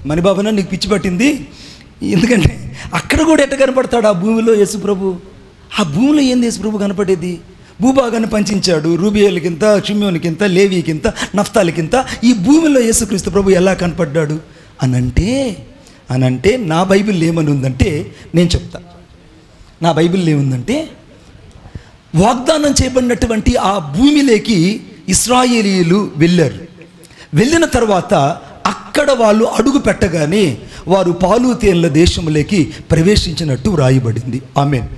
మణిబాబునా నీకు పిచ్చి పట్టింది, ఎందుకంటే అక్కడ కూడా ఎట్ట కనపడతాడు ఆ భూమిలో యేసుప్రభు? ఆ భూమిలో ఏంది యేసుప్రభు కనపడేది? భూభాగాన్ని పంచించాడు, రూబియేలుకింత, షిమ్యోనికింత, లేవీకింత, నఫ్తాలికింత. ఈ భూమిలో యేసుక్రీస్తు ప్రభు ఎలా కనపడ్డాడు అనంటే నా బైబిల్ ఏమని ఉందంటే నేను చెప్తా. నా బైబిల్ ఏముందంటే, వాగ్దానం చేయబడినటువంటి ఆ భూమిలోకి ఇశ్రాయేలీయులు వెళ్ళారు. వెళ్ళిన తర్వాత అక్కడ వాళ్ళు అడుగు పెట్టగానే వారు పాలు తేళ్ల దేశంలోకి ప్రవేశించినట్టు వ్రాయబడింది. ఆమేన్.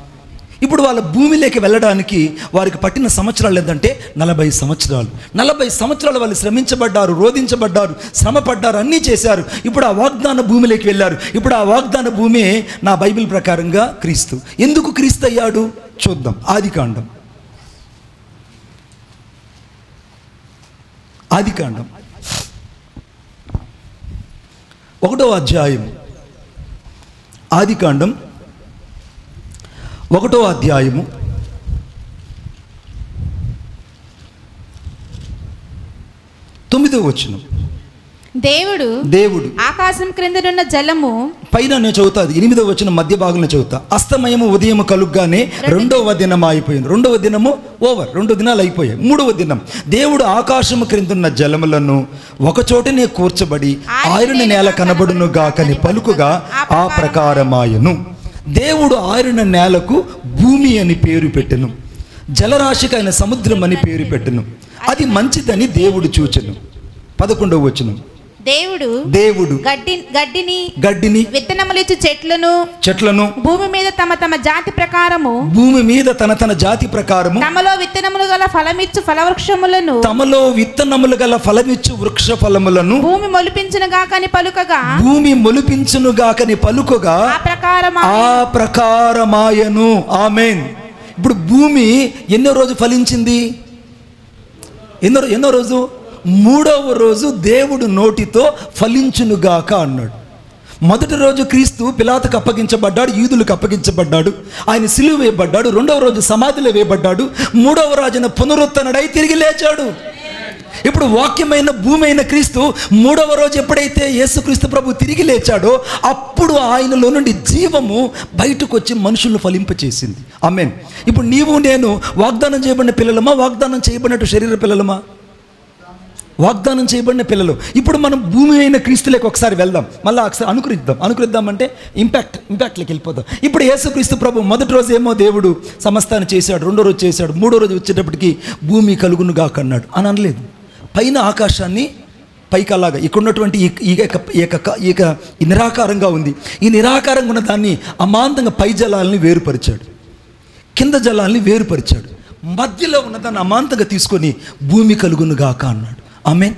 ఇప్పుడు వాళ్ళ భూమిలోకి వెళ్ళడానికి వారికి పట్టిన సంవత్సరాలు ఏంటంటే 40 సంవత్సరాలు. 40 సంవత్సరాలు వాళ్ళు శ్రమించబడ్డారు, రోధించబడ్డారు, శ్రమపడ్డారు, అన్నీ చేశారు. ఇప్పుడు ఆ వాగ్దాన భూమిలోకి వెళ్ళారు. ఇప్పుడు ఆ వాగ్దాన భూమి నా బైబిల్ ప్రకారంగా క్రీస్తు. ఎందుకు క్రీస్తు అయ్యాడు చూద్దాం. ఆదికాండం 1వ అధ్యాయం. ఆదికాండం 1వ అధ్యాయము 9వ వచనం. దేవుడు ఆకాశం క్రిందనున్న జలము పైన నేను చదువుతా, 8వ వచనం మధ్య భాగంలో చదువుతా. అస్తమయము ఉదయము కలుగ్గానే 2వ దినం అయిపోయింది. 2వ దినము ఓవర్, 2 దినాలు అయిపోయాయి. 3వ దినం దేవుడు ఆకాశము క్రిందున్న జలములను ఒకచోటనే కూర్చబడి ఆరిన నేల కనబడును గాకని పలుకుగా ఆ ప్రకారమాయను. దేవుడు ఆరిన నేలకు భూమి అని పేరు పెట్టెను, జలరాశికి ఆయన సముద్రం అని పేరు పెట్టెను. అది మంచిదని దేవుడు చూచెను. 11వ వచనం. దేవుడు గడ్డిని విత్తనములిచ్చు చెట్లను భూమి మీద తమ జాతి ప్రకారము తమలో విత్తనములు గల ఫలమిచ్చు వృక్ష ఫలములను భూమి మొలిపించును గాకని పలుకగా ఆ ప్రకారమాయను. ఆమేన్. ఇప్పుడు భూమి ఎన్నో రోజు ఫలించింది? ఎన్నో రోజు? 3వ రోజు దేవుడు నోటితో ఫలించునుగాక అన్నాడు. మొదటి రోజు క్రీస్తు పిలాతుకు అప్పగించబడ్డాడు, యూదులకు అప్పగించబడ్డాడు, ఆయన సిలువ వేయబడ్డాడు. 2వ రోజు సమాధిలో వేయబడ్డాడు. 3వ రోజున పునరుత్థనుడై తిరిగి లేచాడు. ఇప్పుడు వాక్యమైన భూమి అయిన క్రీస్తు 3వ రోజు ఎప్పుడైతే యేసుక్రీస్తు ప్రభు తిరిగి లేచాడో అప్పుడు ఆయనలో నుండి జీవము బయటకు వచ్చి మనుషులను ఫలింపచేసింది. ఆమేన్. ఇప్పుడు నీవు నేను వాగ్దానం చేయబడిన పిల్లలమా, వాగ్దానం చేయబడినట్టు శరీర పిల్లలమా? వాగ్దానం చేయబడిన పిల్లలు. ఇప్పుడు మనం భూమి అయిన క్రీస్తులోకి ఒకసారి వెళ్దాం, మళ్ళీ ఒకసారి అనుకరిద్దాం అంటే ఇంపాక్ట్లోకి వెళ్ళిపోదాం. ఇప్పుడు యేసుక్రీస్తు ప్రభు మొదటి రోజు ఏమో దేవుడు సమస్తాన్ని చేశాడు, 2వ రోజు చేశాడు, 3వ రోజు వచ్చేటప్పటికి భూమి కలుగునుగాక అన్నాడు అని అనలేదు. పైన ఆకాశాన్ని పైకి అలాగా ఇక్కడున్నటువంటి ఈ నిరాకారంగా ఉంది. ఈ నిరాకారంగా ఉన్న దాన్ని అమాంతంగా పై జలాలని వేరుపరిచాడు, కింద జలాల్ని వేరుపరిచాడు, మధ్యలో ఉన్నదాన్ని అమాంతంగా తీసుకొని భూమి కలుగునుగాక అన్నాడు. ఆమేన్.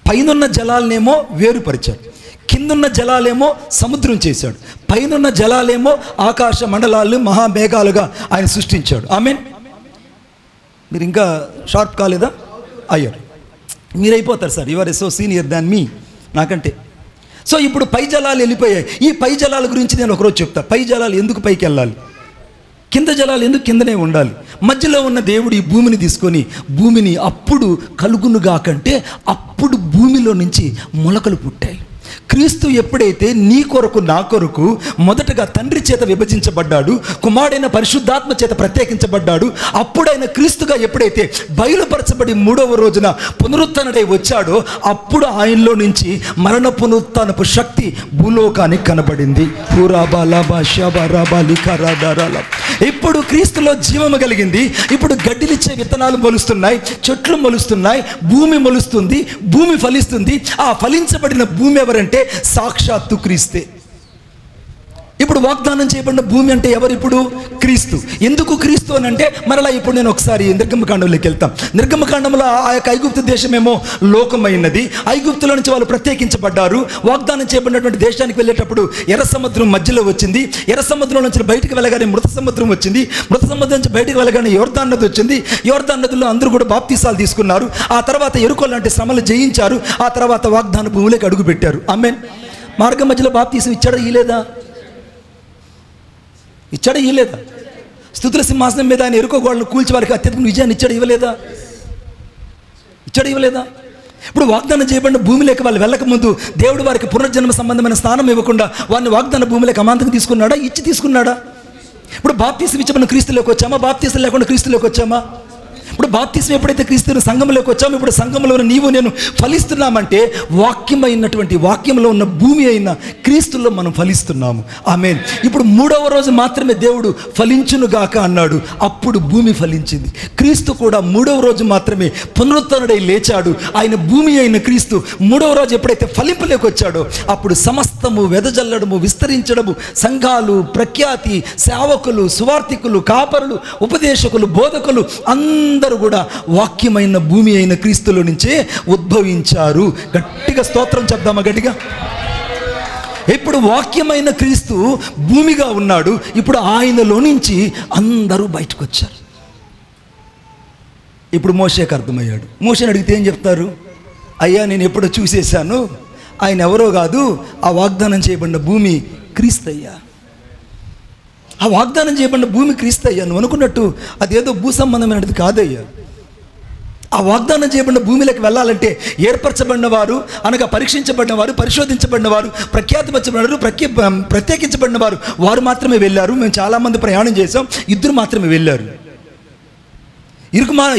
పైనున్న జలాలనేమో వేరుపరిచాడు, కిందున్న జలాలేమో సముద్రం చేశాడు, పైనున్న జలాలేమో ఆకాశ మండలాలు మహామేఘాలుగా ఆయన సృష్టించాడు. ఆమేన్. మీరు ఇంకా షార్ప్ కాలేదా? అయ్యారు. మీరైపోతారు sir, you are so senior than me, నాకంటే. సో ఇప్పుడు పై జలాలు వెళ్ళిపోయాయి. ఈ పై జలాల గురించి నేను ఒకరోజు చెప్తా. పై జలాలు ఎందుకు పైకి వెళ్ళాలి, కింద జలాలు ఎందుకు కిందనే ఉండాలి? మధ్యలో ఉన్న దేవుడు ఈ భూమిని తీసుకొని భూమిని అప్పుడు కలుగునుగాకంటే అప్పుడు భూమిలో నుంచి మొలకలు పుట్టాయి. క్రీస్తు ఎప్పుడైతే నీ కొరకు నా కొరకు మొదటగా తండ్రి చేత విభజించబడ్డాడు, కుమారుడైన పరిశుద్ధాత్మ చేత ప్రత్యేకించబడ్డాడు, అప్పుడైన క్రీస్తుగా ఎప్పుడైతే బయలుపరచబడి 3వ రోజున పునరుత్థనుడై వచ్చాడో అప్పుడు ఆయనలో నుంచి మరణ పునరుత్థానపు శక్తి భూలోకానికి కనబడింది. ఇప్పుడు క్రీస్తులో జీవము కలిగింది. ఇప్పుడు గడ్డిలిచ్చే విత్తనాలు మొలుస్తున్నాయి, చెట్లు మొలుస్తున్నాయి, భూమి మొలుస్తుంది, భూమి ఫలిస్తుంది. ఆ ఫలించబడిన భూమి ఎవరంటే సాక్షాత్తు క్రీస్తే. ఇప్పుడు వాగ్దానం చేయబడిన భూమి అంటే ఎవరు? ఇప్పుడు క్రీస్తు. ఎందుకు క్రీస్తు అని అంటే మరలా ఇప్పుడు నేను ఒకసారి నిర్గమకాండంలోకి వెళ్తాం. నిర్గమకాండంలో ఆ యొక్క ఐగుప్తు దేశమేమో లోకమైనది, ఐగుప్తులో నుంచి వాళ్ళు ప్రత్యేకించబడ్డారు. వాగ్దానం చేయబడినటువంటి దేశానికి వెళ్ళేటప్పుడు ఎర్ర సముద్రం మధ్యలో వచ్చింది. ఎర్ర సముద్రం నుంచి బయటికి వెళ్ళగానే మృత సముద్రం వచ్చింది. మృత సముద్రం నుంచి బయటికి వెళ్ళగానే యోర్దాను నది వచ్చింది. యోర్దాను నదిలో అందరూ కూడా బాప్తీసాలు తీసుకున్నారు. ఆ తర్వాత యెరికో లాంటి శ్రమలు జయించారు. ఆ తర్వాత వాగ్దాన భూమిలోకి అడుగు పెట్టారు. ఆమేన్. మార్గం మధ్యలో బాప్తీసం ఇచ్చాడా ఇలేదా? ఇచ్చాడా ఇవ్వలేదా? స్తుతుల సింహాసనం మీద ఆయన యెరికో గోడలను కూల్చి వారికి అత్యధిక విజయాన్ని ఇచ్చాడు ఇవ్వలేదా? ఇప్పుడు వాగ్దానం చేయబడిన భూమిలోకి వాళ్ళు వెళ్ళకముందు దేవుడు వారికి పునర్జన్మ సంబంధమైన స్థానం ఇవ్వకుండా వారిని వాగ్దాన భూమిలోకి అమాంతం తీసుకున్నాడా? ఇచ్చి తీసుకున్నాడా? ఇప్పుడు బాప్తీసం ఇచ్చబడిన క్రీస్తులోకి వచ్చామా? బాప్తీసం లేకుండా క్రీస్తులోకి వచ్చామా? ఇప్పుడు బాప్తీసం ఎప్పుడైతే క్రీస్తు సంఘంలోకి వచ్చామో, ఇప్పుడు సంఘంలో నీవు నేను ఫలిస్తున్నామంటే వాక్యంలో ఉన్న భూమి అయిన క్రీస్తుల్లో మనం ఫలిస్తున్నాము. ఆమేన్. ఇప్పుడు 3వ రోజు మాత్రమే దేవుడు ఫలించునుగాక అన్నాడు, అప్పుడు భూమి ఫలించింది. క్రీస్తు కూడా 3వ రోజు మాత్రమే పునరుత్థానుడై లేచాడు. ఆయన భూమి అయిన క్రీస్తు 3వ రోజు ఎప్పుడైతే ఫలింపులోకి వచ్చాడో అప్పుడు సమస్తము వెదజల్లడము, విస్తరించడము, సంఘాలు, ప్రఖ్యాతి, సేవకులు, సువార్థికులు, కాపరులు, ఉపదేశకులు, బోధకులు అందరూ కూడా వాక్యమైన భూమి అయిన క్రీస్తులో నుంచే ఉద్భవించారు. గట్టిగా స్తోత్రం చెప్దామా? గట్టిగా. ఇప్పుడు వాక్యమైన క్రీస్తు భూమిగా ఉన్నాడు. ఇప్పుడు ఆయనలో నుంచి అందరూ బయటకు వచ్చారు. ఇప్పుడు మోషేకి అర్థమయ్యాడు. మోషేని అడిగితే ఏం చెప్తారు? అయ్యా, నేను ఎప్పుడో చూసేశాను, ఆయన ఎవరో కాదు, ఆ వాగ్దానం చేయబడిన భూమి క్రీస్తు అయ్యా. ఆ వాగ్దానం చేయబడిన భూమి క్రీస్తు అయ్యా. నువ్వు అనుకున్నట్టు అదేదో భూ సంబంధమైనది కాదయ్యా. ఆ వాగ్దానం చేయబడిన భూమిలోకి వెళ్ళాలంటే ఏర్పరచబడిన వారు, అనగా పరీక్షించబడిన వారు, పరిశోధించబడిన వారు, ప్రత్యేకించబడిన వారు మాత్రమే వెళ్ళారు. మేము చాలామంది ప్రయాణం చేసాం, 2 మాత్రమే వెళ్ళారు.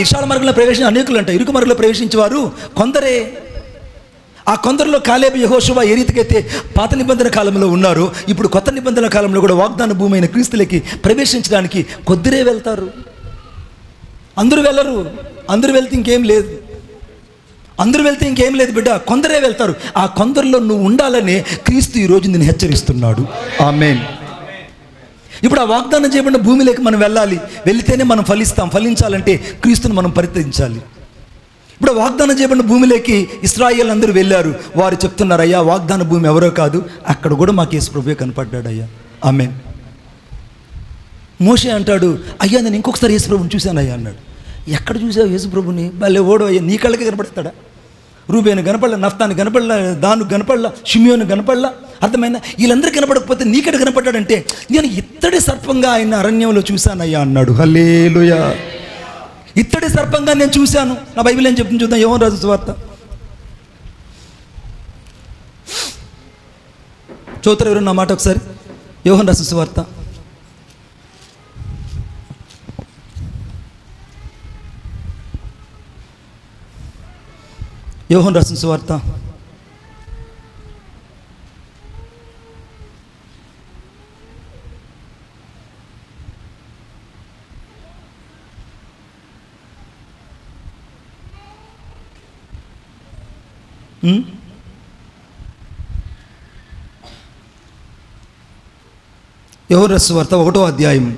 విశాల మార్గంలో ప్రవేశించిన అనేకులు అంట. ఇరుకు మార్గంలో ప్రవేశించేవారు కొందరే. ఆ కొందరిలో కాలేబు, యెహోషువ ఏ రీతికైతే పాత నిబంధన కాలంలో ఉన్నారో, ఇప్పుడు కొత్త నిబంధన కాలంలో కూడా వాగ్దాన భూమి అయిన క్రీస్తులకి ప్రవేశించడానికి కొద్దిరే వెళ్తారు. అందరూ వెళ్ళరు. అందరూ వెళ్తే ఇంకేం లేదు. బిడ్డ, కొందరే వెళ్తారు. ఆ కొందరిలో నువ్వు ఉండాలనే క్రీస్తు ఈరోజు నేను హెచ్చరిస్తున్నాడు. ఆమేన్. ఇప్పుడు ఆ వాగ్దానం చేయబడిన భూమిలోకి మనం వెళ్ళాలి. వెళితేనే మనం ఫలిస్తాం. ఫలించాలంటే క్రీస్తుని మనం పరిత్యజించాలి. ఇప్పుడు వాగ్దానం చేయబడిన భూమిలోకి ఇశ్రాయేలు అందరూ వెళ్ళారు. వారు చెప్తున్నారు, అయ్యా వాగ్దాన భూమి ఎవరో కాదు, అక్కడ కూడా మాకు యేసు ప్రభువే కనపడ్డాడు అయ్యా. ఆమేన్. మోషే అంటాడు, అయ్యా నేను ఇంకొకసారి యేసు ప్రభుని చూశాను అయ్యా అన్నాడు. ఎక్కడ చూసావు యేసు ప్రభుని? భలే ఓడో అయ్యా, నీ కళ్ళకి కనపడతాడా? రూబేను కనపడలా, నఫ్తాను కనపడలా, దాను కనపడలా, షిమియోను కనపడలా. అర్థమైనా? వీళ్ళందరూ కనపడకపోతే నీకెడ కనపడ్డాడంటే, నేను ఇత్తడి సర్పంగా ఆయన అరణ్యంలో చూశానయ్యా అన్నాడు. హల్లెలూయా. ఇత్తడి సర్పంగా నేను చూశాను. నా బైబిల్ ఏం చెప్తుంది చూద్దాం. యోహాను రాసిన సువార్త చూస్తారు ఎవరు నా మాట ఒకసారి. యోహాను రాసిన సువార్త యోహాను రాసిన సువార్త 1వ అధ్యాయము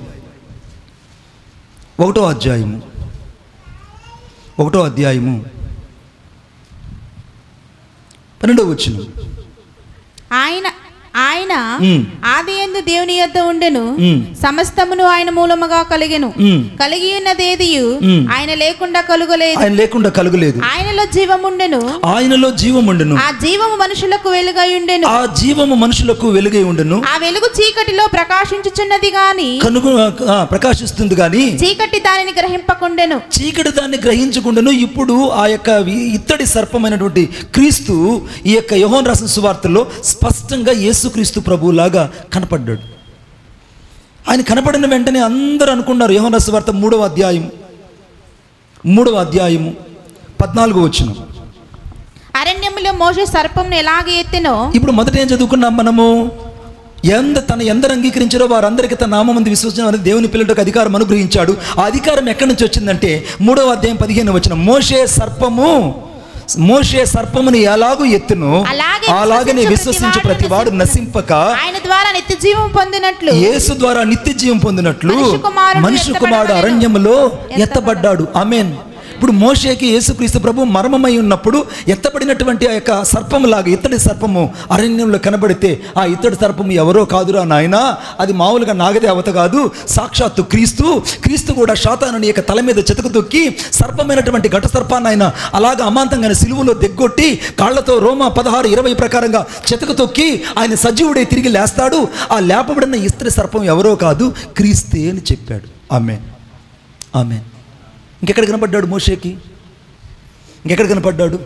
12వ వచనం. ఆయన ఆదియందు దేవుని యొద్ద ఉండెను, సమస్తమును ఆయన మూలముగా కలిగెను, కలిగి ఉన్నదేదియు ఆయన లేకుండా కలుగలేదు. ఆయనలో జీవముండెను, ఆ జీవము మనుషులకు వెలుగై ఉండెను, ఆ వెలుగు చీకటిలో ప్రకాశిస్తుంది గాని చీకటి దానిని గ్రహించకుండెను. ఇప్పుడు ఆ యొక్క ఇత్తడి సర్పమైనటువంటి క్రీస్తు ఈ యొక్క యోహాను రాసిన సువార్తలో స్పష్టంగా యేసుక్రీస్తు ప్రభువులాగా కనపడ్డాడు. ఆయన కనపడిన వెంటనే అందరూ అనుకున్నారు. యోహాను రాసిన సువార్త 3వ అధ్యాయము 14వ వచనం. అరణ్యములో మోషే సర్పంను ఎలాగ ఎత్తెనో. ఇప్పుడు మొదట ఏం చదువుకున్నాం మనము? ఎందరు అంగీకరించారో వారందరికీ తన నామమందు విశ్వసించిన వారికి దేవుని పిల్లలకు అధికారం అనుగ్రహించాడు. ఆ అధికారం ఎక్కడి నుంచి వచ్చిందంటే 3వ అధ్యాయం 15వ వచనం. మోషే సర్పముని ఎలాగూ ఎత్తును అలాగనే విశ్వసించు ప్రతివాడు నశింపక ఆయన ద్వారా నిత్య జీవం పొందినట్లు, యేసు ద్వారా నిత్య జీవం పొందినట్లు మనుష్య కుమారుడు అరణ్యములో ఎత్తబడ్డాడు. ఆమేన్. ఇప్పుడు మోషేకి యేసుక్రీస్తు ప్రభు మర్మమై ఉన్నప్పుడు ఎత్తబడినటువంటి ఆ యొక్క సర్పములాగా ఇత్తడి సర్పము అరణ్యంలో కనబడితే, ఆ ఇత్తడి సర్పము ఎవరో కాదురా నాయనా, అది మామూలుగా నాగదేవత కాదు, సాక్షాత్తు క్రీస్తు కూడా శాతానుని యొక్క తల మీద చెతకు తొక్కి సర్పమైనటువంటి ఘట సర్పాన్ని ఆయన అలాగా అమాంతంగా సిలువలో దిగ్గొట్టి కాళ్లతో రోమా 16:20 ప్రకారంగా చెతకు తొక్కి ఆయన సజీవుడై తిరిగి లేస్తాడు. ఆ లేపబడిన ఇత్తడి సర్పం ఎవరో కాదు, క్రీస్తే అని చెప్పాడు. ఆమేన్. ఇంకెక్కడ కనపడ్డాడు మోషేకి? ఇంకెక్కడ కనపడ్డాడు?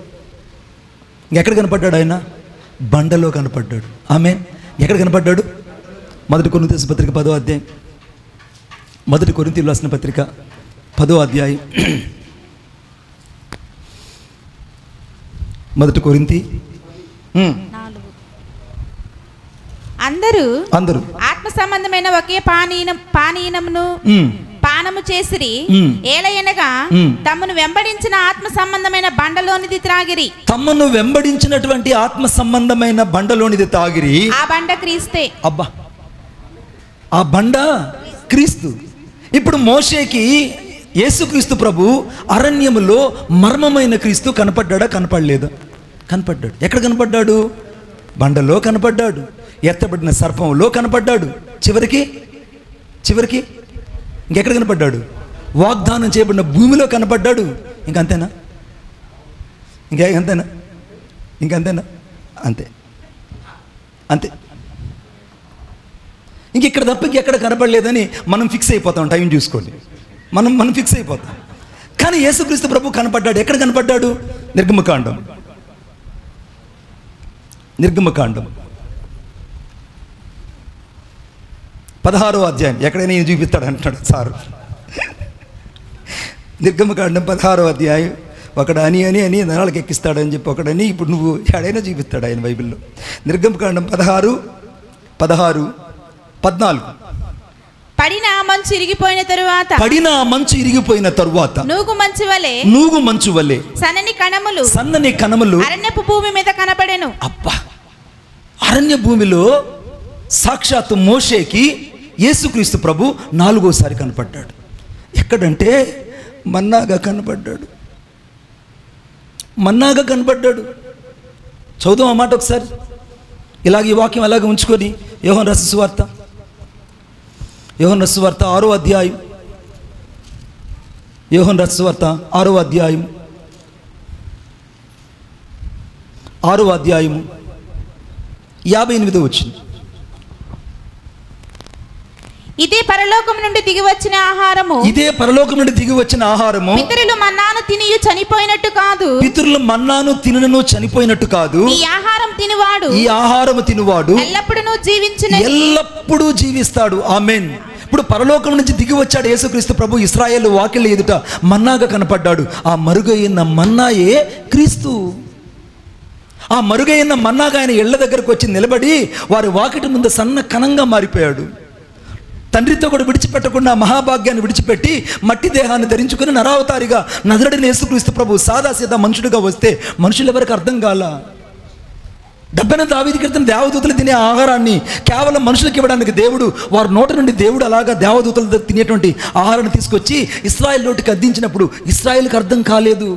ఎక్కడ కనపడ్డాడు ఆయన? బండలో కనపడ్డాడు. ఆమేన్. ఎక్కడ కనపడ్డాడు? 1 కొరింథీయుల పత్రిక 10వ అధ్యాయం. 1 కొరింథీయులు రాసిన పత్రిక 10వ అధ్యాయం. 1 కొరింథీ అందరూ అందరూ ఆత్మ సంబంధమైన ఒకే పానీయమును పానము చేసిరి, ఏలయనగా తమను వెంబడించిన ఆత్మ సంబంధమైన బండలోనిది త్రాగిరి. తమను వెంబడించినటువంటి ఆత్మ సంబంధమైన బండలోనిది తాగిరి. ఆ బండ క్రీస్తే. అబ్బా, ఆ బండ క్రీస్తు. ఇప్పుడు మోషేకి యేసుక్రీస్తు ప్రభు అరణ్యములో మర్మమైన క్రీస్తు కనపడ్డా? కనపడలేదు. కనపడ్డాడు. ఎక్కడ కనపడ్డాడు? బండలో కనపడ్డాడు, ఎత్తబడిన సర్పంలో కనపడ్డాడు, చివరికి ఇంకెక్కడ కనపడ్డాడు? వాగ్దానం చేయబడిన భూమిలో కనపడ్డాడు. ఇంకంతేనా? ఇంకంతేనా? అంతే. ఇంకెక్కడ తప్ప ఇంకెక్కడ కనపడలేదని మనం ఫిక్స్ అయిపోతాం. టైం చూసుకోండి, మనం ఫిక్స్ అయిపోతాం. కానీ యేసుక్రీస్తు ప్రభు కనపడ్డాడు. ఎక్కడ కనపడ్డాడు? నిర్గమకాండం 16వ అధ్యాయం. ఎక్కడైనా ఈయన చూపిస్తాడు అంటున్నాడు సారు. నిర్గమకాండం 16వ అధ్యాయం. ఒకడు అని నరాలకు ఎక్కిస్తాడని చెప్పి ఒకడని ఇప్పుడు నువ్వు ఎక్కడైనా చూపిస్తాడు ఆయన బైబిల్లో. నిర్గమకాండం 16, 14. పడిన మంచు ఇరిగిపోయిన తరువాత నూగు మంచు వలె సన్నని కణములు అరణ్యపు భూమి మీద కనపడెను. అబ్బా, అరణ్య భూమిలో సాక్షాత్తు మోషేకి యేసుక్రీస్తు ప్రభు 4వసారి కనపడ్డాడు. ఎక్కడంటే మన్నాగా కనపడ్డాడు. చదువుదాం ఆ మాట ఒకసారి. ఇలాగ ఈ వాక్యం అలాగే ఉంచుకొని యోహాను రాసిన సువార్త 6వ అధ్యాయం. యోహాను రాసిన సువార్త 6వ అధ్యాయం 58వ వచనం. ఇదే పరలోకం నుండి దిగి వచ్చిన ఆహారము పితరులు మన్నాను తినియు చనిపోయినట్టు కాదు. ఈ ఆహారము తినువాడు ఎల్లప్పుడూ జీవిస్తాడు. ఆమేన్. ఇప్పుడు పరలోకం నుంచి దిగి వచ్చాడు యేసుక్రీస్తు ప్రభు. ఇశ్రాయేలు వాకిళ్ళ ఎదుట మన్నాగా కనపడ్డాడు. ఆ మరుగైన మన్నాయే క్రీస్తు. ఆ మరుగైన మన్నాగా ఆయన ఇళ్ల దగ్గరకు వచ్చి నిలబడి వారి వాకిటి ముందు సన్న కణంగా మారిపోయాడు. తండ్రితో కూడా విడిచిపెట్టకుండా మహాభాగ్యాన్ని విడిచిపెట్టి మట్టి దేహాన్ని ధరించుకుని నరావతారిగా నజరేయుడైన యేసుక్రీస్తు ప్రభు సాదాసీదా మనుషుడిగా వస్తే మనుషులు ఎవరికి అర్థం కాల. 70 దావీదు క్రితం దేవదూతలు తినే ఆహారాన్ని కేవలం మనుషులకు ఇవ్వడానికి దేవుడు వారి నోట నుండి దేవుడు అలాగా దేవదూతలు తినేటువంటి ఆహారాన్ని తీసుకొచ్చి ఇశ్రాయేలు నోటికి అందించినప్పుడు ఇశ్రాయేలుకి అర్థం కాలేదు.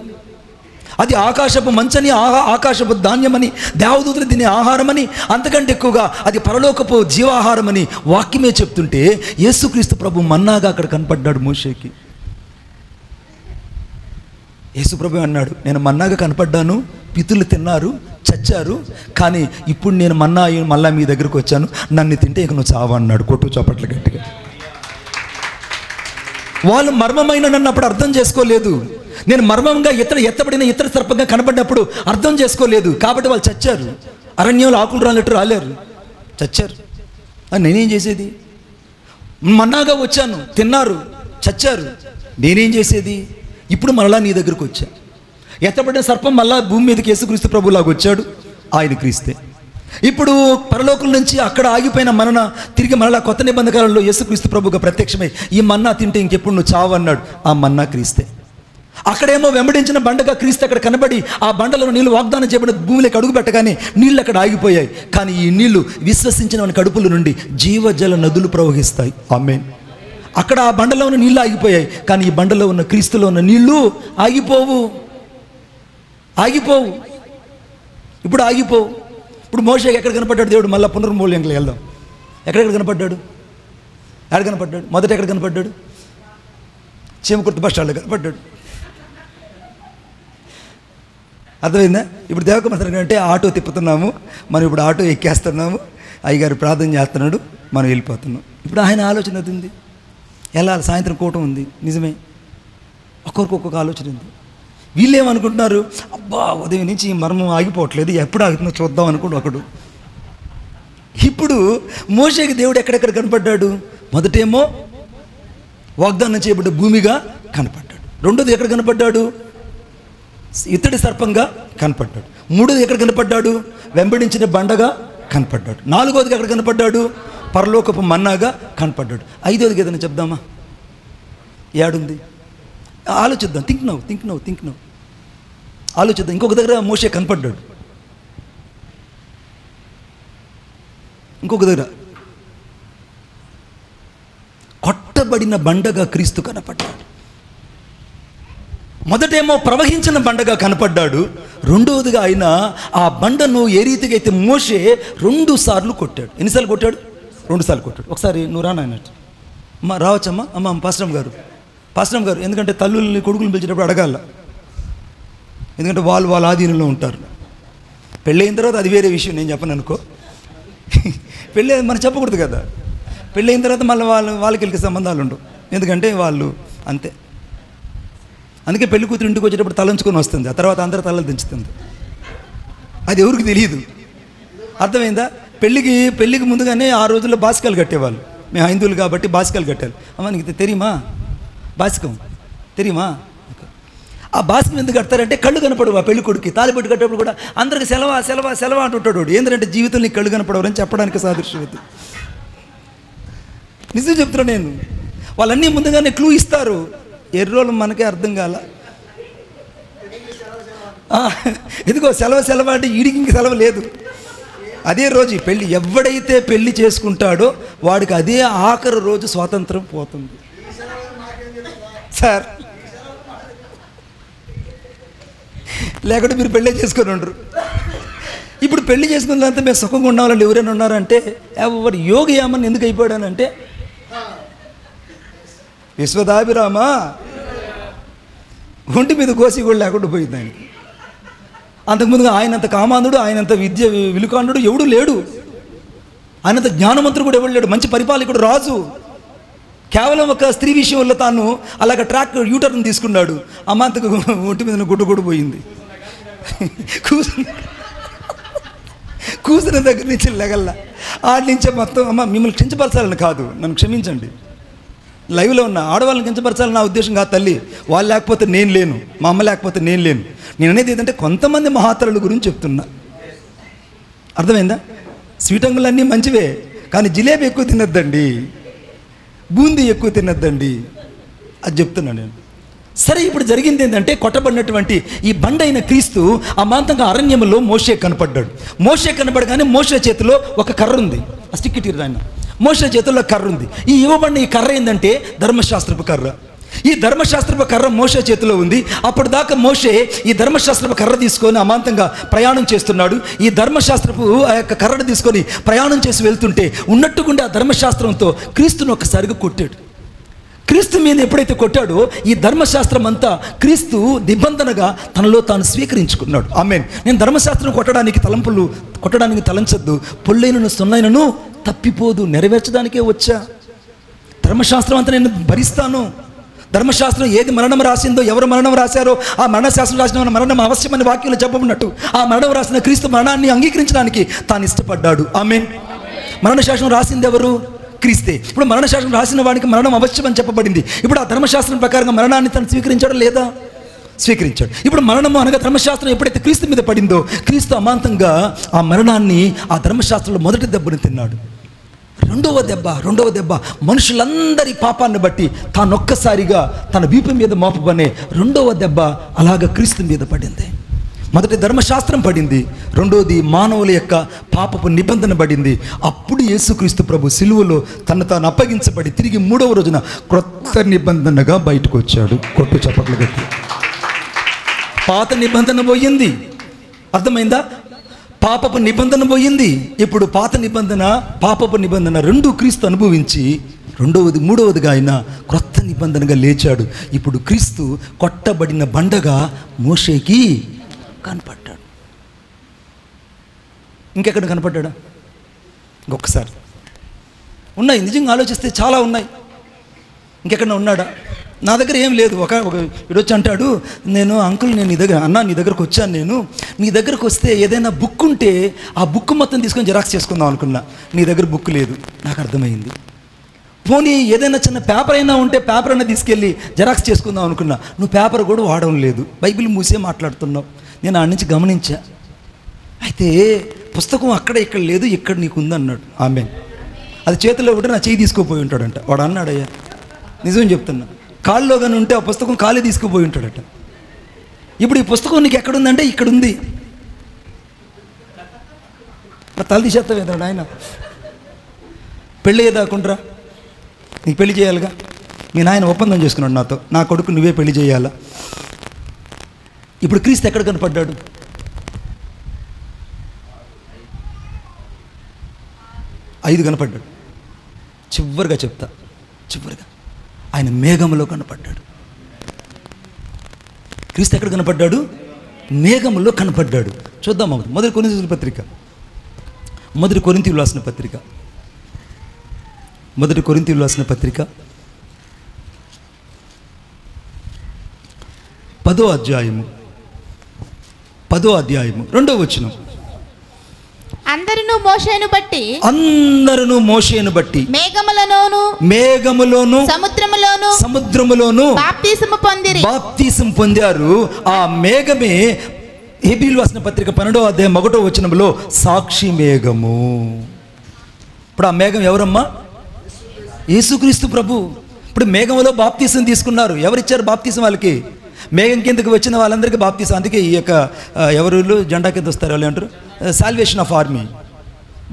అది ఆకాశపు మంచని, ఆకాశపు ధాన్యమని, దేవదూతలు తినే ఆహారమని, అంతకంటే ఎక్కువగా అది పరలోకపు జీవాహారమని వాక్యమే చెప్తుంటే యేసుక్రీస్తు ప్రభు మన్నాగా అక్కడ కనపడ్డాడు మోషేకి. యేసు ప్రభు అన్నాడు, నేను మన్నాగా కనపడ్డాను, పితరులు తిన్నారు, చచ్చారు, కానీ ఇప్పుడు నేను మళ్ళా మీ దగ్గరకు వచ్చాను, నన్ను తింటే ఇక నువ్వు చావు అన్నాడు. కొట్టు చప్పట్లు గట్టిగా. వాళ్ళు మర్మమైన నన్ను అప్పుడు అర్థం చేసుకోలేదు. నేను మర్మంగా ఎత్తబడిన ఇతర సర్పంగా కనబడినప్పుడు అర్థం చేసుకోలేదు. కాబట్టి వాళ్ళు చచ్చారు. అరణ్యంలో ఆకులు రానట్టు రాలేరు, చచ్చారు. నేనేం చేసేది? మన్నాగా వచ్చాను, తిన్నారు, చచ్చారు, నేనేం చేసేది? ఇప్పుడు మళ్ళా నీ దగ్గరకు వచ్చా. ఎత్తబడిన సర్పం మళ్ళా భూమి మీదకి యేసుక్రీస్తు ప్రభులాగా వచ్చాడు, ఆయన క్రీస్తే. ఇప్పుడు పరలోకం నుంచి అక్కడ ఆగిపోయిన మన్న తిరిగి మళ్ళా కొత్త నిబంధనలో యేసుక్రీస్తు ప్రభుగా ప్రత్యక్షమై ఈ మన్నా తింటే ఇంకెప్పుడు నువ్వు చావు అన్నాడు. ఆ మన్నా క్రీస్తే. అక్కడేమో వెంబడించిన బండగా క్రీస్తు అక్కడ కనబడి ఆ బండలో నీళ్లు వాగ్దానం చేయబడిన భూమిలోకి అడుగు పెట్టగానే నీళ్ళు అక్కడ ఆగిపోయాయి. కానీ ఈ నీళ్లు విశ్వసించిన వాని కడుపుల నుండి జీవజల నదులు ప్రవహిస్తాయి. ఆమేన్. అక్కడ ఆ బండలో ఉన్న నీళ్ళు ఆగిపోయాయి, కానీ ఈ బండలో ఉన్న క్రీస్తులో ఉన్న నీళ్లు ఆగిపోవు. ఇప్పుడు ఆగిపోవు. ఇప్పుడు మోషేకి ఎక్కడ కనపడ్డాడు దేవుడు? మళ్ళీ పునర్మూల్యంకి వెళ్దాం. ఎక్కడెక్కడ కనపడ్డాడు? ఎక్కడ కనపడ్డాడు? మొదట ఎక్కడ కనపడ్డాడు? చీమకుర్తి బస్ స్టాండ్లో కనపడ్డాడు. అర్థమైందా? ఇప్పుడు దేవకుమార్ అంటే ఆటో తిప్పుతున్నాము, మనం ఇప్పుడు ఆటో ఎక్కేస్తున్నాము, అయ్యగారు ప్రార్థన చేస్తున్నాడు, మనం వెళ్ళిపోతున్నాం. ఇప్పుడు ఆయన ఆలోచన అది ఉంది, వెళ్ళాలి, సాయంత్రం కూటం ఉంది, నిజమే, ఒక్కొక్క ఆలోచన ఉంది. వీళ్ళేమనుకుంటున్నారు, అబ్బా ఉదయం నుంచి ఈ మర్మం ఆగిపోవట్లేదు, ఎప్పుడు ఆగుతుందో చూద్దాం అనుకుంటూ ఒకడు. ఇప్పుడు మోషేకి దేవుడు ఎక్కడెక్కడ కనపడ్డాడు? మొదటేమో వాగ్దానం చేయబడ్డ భూమిగా కనపడ్డాడు. రెండోది ఎక్కడ కనపడ్డాడు? ఇత్తడి సర్పంగా కనపడ్డాడు. మూడోది ఎక్కడ కనపడ్డాడు? వెంబడించిన బండగా కనపడ్డాడు. నాలుగోదికి ఎక్కడ కనపడ్డాడు? పరలోకపు మన్నాగా కనపడ్డాడు. ఐదోదికి ఏదైనా చెప్దామా? ఏడుంది? ఆలోచిద్దాం. థింక్ నౌ ఆలోచిద్దాం. ఇంకొక దగ్గర మోషే కనపడ్డాడు, ఇంకొక దగ్గర కొట్టబడిన బండగా క్రీస్తు కనపడ్డాడు. మొదటేమో ప్రవహించిన బండగా కనపడ్డాడు. రెండవదిగా ఆయన ఆ బండను ఏ రీతిగా అయితే మోషే 2 సార్లు కొట్టాడు. ఎన్నిసార్లు కొట్టాడు? 2 సార్లు కొట్టాడు. ఒకసారి నువ్వు రానా అన్నట్టు. అమ్మ రావచ్చమ్మా. అమ్మ పాస్టర్ గారు ఎందుకంటే తల్లుల్ని కొడుకులు పిలిచేటప్పుడు అడగాల, ఎందుకంటే వాళ్ళ ఆధీనంలో ఉంటారు. పెళ్ళైన తర్వాత అది వేరే విషయం, నేను చెప్పను అనుకో. పెళ్ళి మనం చెప్పకూడదు కదా. పెళ్ళైన తర్వాత మళ్ళీ వాళ్ళకి సంబంధాలు ఉండవు, ఎందుకంటే వాళ్ళు అంతే. అందుకే పెళ్లి కూతురు ఇంటికి వచ్చేటప్పుడు తలంచుకొని వస్తుంది, ఆ తర్వాత అందరూ తలలు దించుతుంది. అది ఎవరికి తెలియదు. అర్థమైందా? పెళ్ళికి ముందుగానే ఆ రోజుల్లో బాసికాలు కట్టేవాళ్ళు. మేము హైందువులు కాబట్టి బాసికాలు కట్టాలి. అమ్మ నీకు తెలియమా? బాసికం తెలియమా? ఆ బాసికం ఎందుకు కడతారంటే కళ్ళు కనపడవు. ఆ పెళ్లి కొడుకు తాలిబొట్టు కట్టేప్పుడు కూడా అందరికి సెలవా అంటుంటాడు. ఏంటంటే జీవితంలో నీకు కళ్ళు కనపడవని చెప్పడానికి సాదృశ్యం. నిజం చెప్తున్నా నేను. వాళ్ళన్నీ ముందుగానే క్లూ ఇస్తారు. ఎర్రోళ్ళు మనకే అర్థం కాల. ఎందుకో సెలవు అంటే ఈడికి ఇంక సెలవు లేదు. అదే రోజు పెళ్ళి, ఎవడైతే పెళ్లి చేసుకుంటాడో వాడికి అదే ఆఖరి రోజు స్వాతంత్రం పోతుంది. సార్ లేకుంటే మీరు పెళ్ళే చేసుకొని ఉండరు. ఇప్పుడు పెళ్లి చేసుకున్నంత మేము సుఖంగా ఉన్న వాళ్ళు ఎవరైనా ఉన్నారంటే ఎవరు యోగయామని ఎందుకు అయిపోయాడనంటే విశ్వదాభిరామ ఒంటి మీద కోసి కూడా లేకుండా పోయింది ఆయనకి. అంతకుముందుగా ఆయనంత కామాంధుడు, ఆయనంత విద్య విలుకాండు ఎవడు లేడు. ఆయనంత జ్ఞానవంతుడు కూడా ఎవడు లేడు. మంచి పరిపాలకుడు, రాజు. కేవలం ఒక స్త్రీ విషయంలో తాను అలాగ ట్రాక్ యూటర్న్ తీసుకున్నాడు. అమ్మంతకు ఒంటి మీద గుడ్డు పోయింది. కూసిన దగ్గర నుంచి లెగల్లా ఆడి నుంచే మొత్తం. అమ్మ మిమ్మల్ని కించపరచాలని కాదు, నన్ను క్షమించండి. లైవ్లో ఉన్న ఆడవాళ్ళని కించపరచాలని నా ఉద్దేశం కాదు తల్లి. వాళ్ళు లేకపోతే నేను లేను, మా అమ్మ లేకపోతే నేను లేను. నేను అనేది ఏంటంటే కొంతమంది మహాతరుల గురించి చెప్తున్నా. అర్థమైందా? స్వీటంగులన్నీ మంచివే, కానీ జిలేబీ ఎక్కువ తినద్దండి, బూందీ ఎక్కువ తినద్దండి, అది చెప్తున్నాను నేను. సరే, ఇప్పుడు జరిగింది ఏంటంటే కొట్టబడినటువంటి ఈ బండ అయిన క్రీస్తు అమాంతంగా అరణ్యంలో మోషే కనపడ్డాడు. మోషే కనపడగానే మోషే చేతిలో ఒక కర్ర ఉంది. ఆ స్టిక్ ఇటీరు ఆయన. మోషే చేతుల్లో కర్ర ఉంది. ఈ ఇవ్వబడిన ఈ కర్ర ఏంటంటే ధర్మశాస్త్రపు కర్ర. ఈ ధర్మశాస్త్రపు కర్ర మోషే చేతిలో ఉంది. అప్పుడు దాకా మోషే ఈ ధర్మశాస్త్రపు కర్ర తీసుకొని అమాంతంగా ప్రయాణం చేస్తున్నాడు. ఈ ధర్మశాస్త్రపు ఆ యొక్క కర్రను తీసుకొని ప్రయాణం చేసి వెళ్తుంటే ఉన్నట్టుకుంటే ఆ ధర్మశాస్త్రంతో క్రీస్తును ఒకసారిగా కొట్టాడు. క్రీస్తు మీద ఎప్పుడైతే కొట్టాడో ఈ ధర్మశాస్త్రం అంతా క్రీస్తు నిబంధనగా తనలో తాను స్వీకరించుకున్నాడు. ఆమేన్. నేను ధర్మశాస్త్రం కొట్టడానికి తలంచొద్దు. పొల్లైనను సున్నైనను తప్పిపోదు, నెరవేర్చడానికే వచ్చా. ధర్మశాస్త్రం అంతా నేను భరిస్తాను. ధర్మశాస్త్రం ఏది మరణం రాసిందో, ఎవరు మరణం రాశారో ఆ మరణశాస్త్రం రాసిన మరణం అవశ్యమని వాక్యంలో చెప్పబడినట్టు ఆ మరణం రాసిన క్రీస్తు మరణాన్ని అంగీకరించడానికి తాను ఇష్టపడ్డాడు. ఆమేన్. మరణశాస్త్రం రాసింది ఎవరు? క్రీస్తే. ఇప్పుడు మరణశాస్త్రం రాసిన వాడికి మరణం అవశ్యమని చెప్పబడింది. ఇప్పుడు ఆ ధర్మశాస్త్రం ప్రకారంగా మరణాన్ని తను స్వీకరించాడు లేదా? స్వీకరించాడు. ఇప్పుడు మరణము అనగా ధర్మశాస్త్రం ఎప్పుడైతే క్రీస్తు మీద పడిందో క్రీస్తు అమాంతంగా ఆ మరణాన్ని ఆ ధర్మశాస్త్రంలో మొదటి దెబ్బను తిన్నాడు. రెండవ దెబ్బ మనుషులందరి పాపాన్ని బట్టి తానొక్కసారిగా తన వీపు మీద మోపబనే రెండవ దెబ్బ అలాగ క్రీస్తు మీద పడింది. మొదటి ధర్మశాస్త్రం పడింది, రెండోది మానవుల యొక్క పాపపు నిబంధన పడింది. అప్పుడు యేసుక్రీస్తు ప్రభు సిలువలో తాను అప్పగించబడి తిరిగి 3వ రోజున క్రొత్త నిబంధనగా బయటకు వచ్చాడు. కొట్టు చప్పట్లు గట్టి. పాత నిబంధన పోయింది. అర్థమైందా? పాపపు నిబంధన పోయింది. ఇప్పుడు పాపపు నిబంధన రెండు క్రీస్తు అనుభవించి మూడవదిగా ఆయన క్రొత్త నిబంధనగా లేచాడు. ఇప్పుడు క్రీస్తు కొట్టబడిన బండగా మోషేకి కనపడ్డాడు. ఇంకెక్కడ కనపడ్డా? ఇంకొకసారి ఉన్నాయి. నిజంగా ఆలోచిస్తే చాలా ఉన్నాయి. ఇంకెక్కడ ఉన్నాడా? నా దగ్గర ఏం లేదు. ఒక ఇడొచ్చి అంటాడు, నేను అంకుల్ నేను నీ దగ్గర నీ దగ్గరకు వచ్చాను, నేను నీ దగ్గరకు వస్తే ఏదైనా బుక్ ఉంటే ఆ బుక్ మొత్తం తీసుకొని జిరాక్స్ చేసుకుందాం అనుకున్నా. నీ దగ్గర బుక్ లేదు. నాకు అర్థమైంది. పోనీ ఏదైనా చిన్న పేపర్ అయినా ఉంటే పేపర్ అయినా తీసుకెళ్ళి జెరాక్స్ చేసుకుందాం అనుకున్నా. నువ్వు పేపర్ కూడా వాడడం లేదు, బైబిల్ మూసే మాట్లాడుతున్నావు. నేను ఆడ నుంచి గమనించా. అయితే పుస్తకం అక్కడ ఇక్కడ లేదు, ఇక్కడ నీకు ఉందన్నాడు. ఆమెన్. అది చేతిలో ఉంటే నా చెయ్యి తీసుకుపోయి ఉంటాడంట. వాడు అన్నాడయ్యా, నిజం చెప్తున్నా. కాళ్ళలో కానీ ఉంటే ఆ పుస్తకం కాళ్ళే తీసుకుపోయి ఉంటాడట. ఇప్పుడు ఈ పుస్తకం నీకు ఎక్కడుందంటే ఇక్కడ ఉంది. తల తీసేస్తావు ఏదాడు ఆయన. పెళ్ళి అయ్యేదాకుండ్రా, నీకు పెళ్లి చేయాలిగా. మీ నాయన ఒప్పందం చేసుకున్నాడు నాతో, నా కొడుకు నువ్వే పెళ్లి చేయాలా. ఇప్పుడు క్రీస్తు ఎక్కడ కనపడ్డాడు? ఐదు కనపడ్డాడు. చివరిగా చెప్తా, చివరిగా ఆయన మేఘములో కనపడ్డాడు. క్రీస్తు ఎక్కడ కనపడ్డాడు? మేఘములో కనపడ్డాడు. చూద్దాం. మొదటి కొరింథీయుల పత్రిక, మొదటి కొరింథీయులు రాసిన పత్రిక, మొదటి కొరింథీయులు రాసిన పత్రిక 10వ అధ్యాయము 2వ వచనం. అందరూ మోషేను బట్టి మేఘములోను సముద్రములోను బాప్తిసం పొందారు. ఆ మేఘమే హెబ్రీయులకు రాసిన పత్రిక 12వ అధ్యాయం 1వ వచనంలో సాక్షి మేఘము. ఇప్పుడు ఆ మేఘం ఎవరమ్మా? యేసుక్రీస్తు ప్రభు. ఇప్పుడు మేఘంలో బాప్తీసం తీసుకున్నారు. ఎవరిచ్చారు బాప్తీసం? వాళ్ళకి. మేఘం కిందకి వచ్చిన వాళ్ళందరికీ బాప్తీసం. అందుకే ఈ యొక్క ఎవరు జెండా కింద వస్తారు, వాళ్ళు అంటారు సాల్వేషన్ ఆఫ్ ఆర్మీ.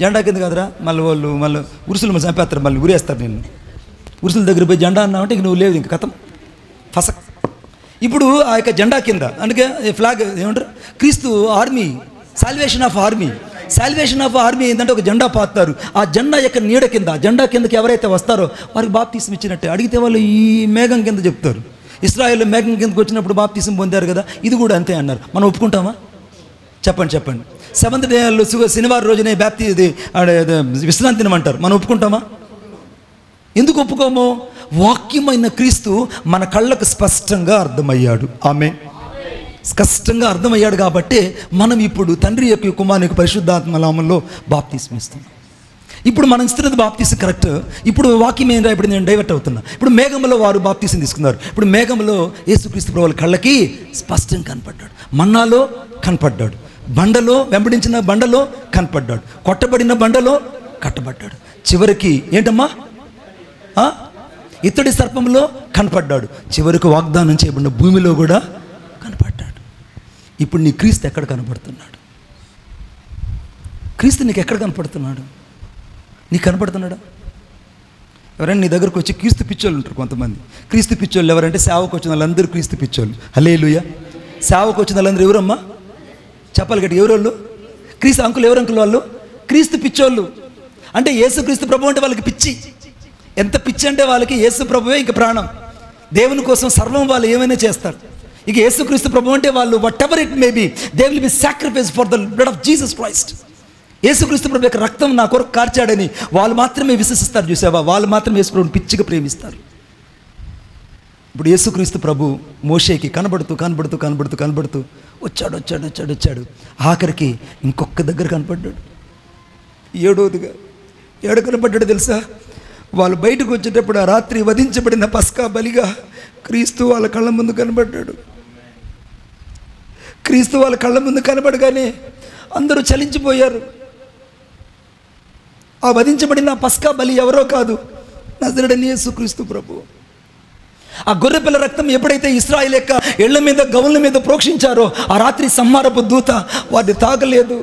జెండా కింద కదరా, మళ్ళీ వాళ్ళు ఉరుసులు చంపేస్తారు, మళ్ళీ ఉరేస్తారు. నేను ఉరుసుల దగ్గర పోయి జెండా అన్నామంటే ఇంక నువ్వు లేవు, ఇంక కథం ఫసక్. ఇప్పుడు ఆ యొక్క జెండా కింద, అందుకే ఫ్లాగ్ ఏమంటారు, క్రీస్తు army, salvation of army. Salvation of army ఏంటంటే ఒక జెండా పాతారు. ఆ జెండా యొక్క నీడ కింద, జెండా కిందకి ఎవరైతే వస్తారో వారికి బాప్తీసం ఇచ్చినట్టే. అడిగితే వాళ్ళు ఈ మేఘం కింద చెప్తారు. ఇశ్రాయేలు మేఘం కిందకి వచ్చినప్పుడు బాప్తీసం పొందారు కదా, ఇది కూడా అంతే అన్నారు. మనం ఒప్పుకుంటామా? చెప్పండి. 7th డే శనివారం రోజునే విశ్రాంతి దినమంటారు. మనం ఒప్పుకుంటామా? ఎందుకు ఒప్పుకోము? వాక్యమైన క్రీస్తు మన కళ్ళకు స్పష్టంగా అర్థమయ్యాడు. ఆమేన్. స్పష్టంగా అర్థమయ్యాడు కాబట్టి మనం ఇప్పుడు తండ్రి యొక్క కుమారుని పరిశుద్ధాత్మ నామములో బాప్తీసం ఇస్తున్నాం. ఇప్పుడు మనం ఇస్తున్నది బాప్తీసం కరెక్ట్. ఇప్పుడు వాక్యం ఏంటో ఇప్పుడు నేను డైవర్ట్ అవుతున్నా. ఇప్పుడు మేఘంలో వారు బాప్తీసం తీసుకున్నారు. ఇప్పుడు మేఘంలో యేసుక్రీస్తు ప్రభు వాళ్ళ కళ్ళకి స్పష్టంగా కనపడ్డాడు. మన్నాలో కనపడ్డాడు, బండలో వెంబడించిన బండలో కనపడ్డాడు, కొట్టబడిన బండలో కట్టబడ్డాడు. చివరికి ఏంటమ్మా, ఇత్తడి సర్పంలో కనపడ్డాడు. చివరికి వాగ్దానం చేయబడిన భూమిలో కూడా కనపడ్డాడు. ఇప్పుడు నీ క్రీస్తు ఎక్కడ కనపడుతున్నాడు? క్రీస్తు నీకు ఎక్కడ కనపడుతున్నాడు? నీకు కనపడుతున్నాడా? ఎవరైనా నీ దగ్గరకు వచ్చి క్రీస్తు పిచ్చోళ్ళు ఉంటారు కొంతమంది. క్రీస్తు పిచ్చోళ్ళు ఎవరంటే సేవకు వచ్చిన వాళ్ళందరూ క్రీస్తు పిచ్చోళ్ళు. హల్లెలూయా. సేవకు వచ్చిన వాళ్ళందరూ ఎవరమ్మా? చెప్పాలి గట్టి. ఎవరోళ్ళు? క్రీస్తు అంకులు. ఎవరు అంకులు వాళ్ళు? క్రీస్తు పిచ్చోళ్ళు. అంటే యేసుక్రీస్తు ప్రభు అంటే వాళ్ళకి పిచ్చి. ఎంత పిచ్చి అంటే వాళ్ళకి యేసు ప్రభువే ఇంక ప్రాణం. దేవుని కోసం సర్వం వాళ్ళు ఏమైనా చేస్తారు. ఇక యేసుక్రీస్తు ప్రభు అంటే వాళ్ళు what ever it may be, they will be sacrifice for the blood of Jesus Christ. యేసుక్రీస్తు ప్రభు యొక్క రక్తం నా కొరకు కార్చాడని వాళ్ళు మాత్రమే విశ్వసిస్తారు. చూసావా? వాళ్ళు మాత్రమే యేసు ప్రభుని పిచ్చిగా ప్రేమిస్తారు. ఇప్పుడు యేసుక్రీస్తు ప్రభు మోషేకి కనబడుతూ వచ్చాడు. ఆఖరికి ఇంకొక దగ్గర కనపడ్డాడు. ఏడోదిగా ఏడు కనపడ్డాడు తెలుసా? వాళ్ళు బయటకు వచ్చేటప్పుడు ఆ రాత్రి వధించబడిన పస్కా బలిగా క్రీస్తు వాళ్ళ కళ్ళ ముందు కనబడ్డాడు. క్రీస్తు వాళ్ళ కళ్ళ ముందు కనబడగానే అందరూ చలించిపోయారు. ఆ వధించబడిన పస్కా బలి ఎవరో కాదు, నజరేయుడైన యేసుక్రీస్తు ప్రభు. ఆ గొర్రెపిల్ల రక్తం ఎప్పుడైతే ఇశ్రాయేలు యొక్క ఇళ్ల మీద గౌన్ల మీద ప్రోక్షించారో ఆ రాత్రి సంహారపు దూత వారిని తాగలేదు.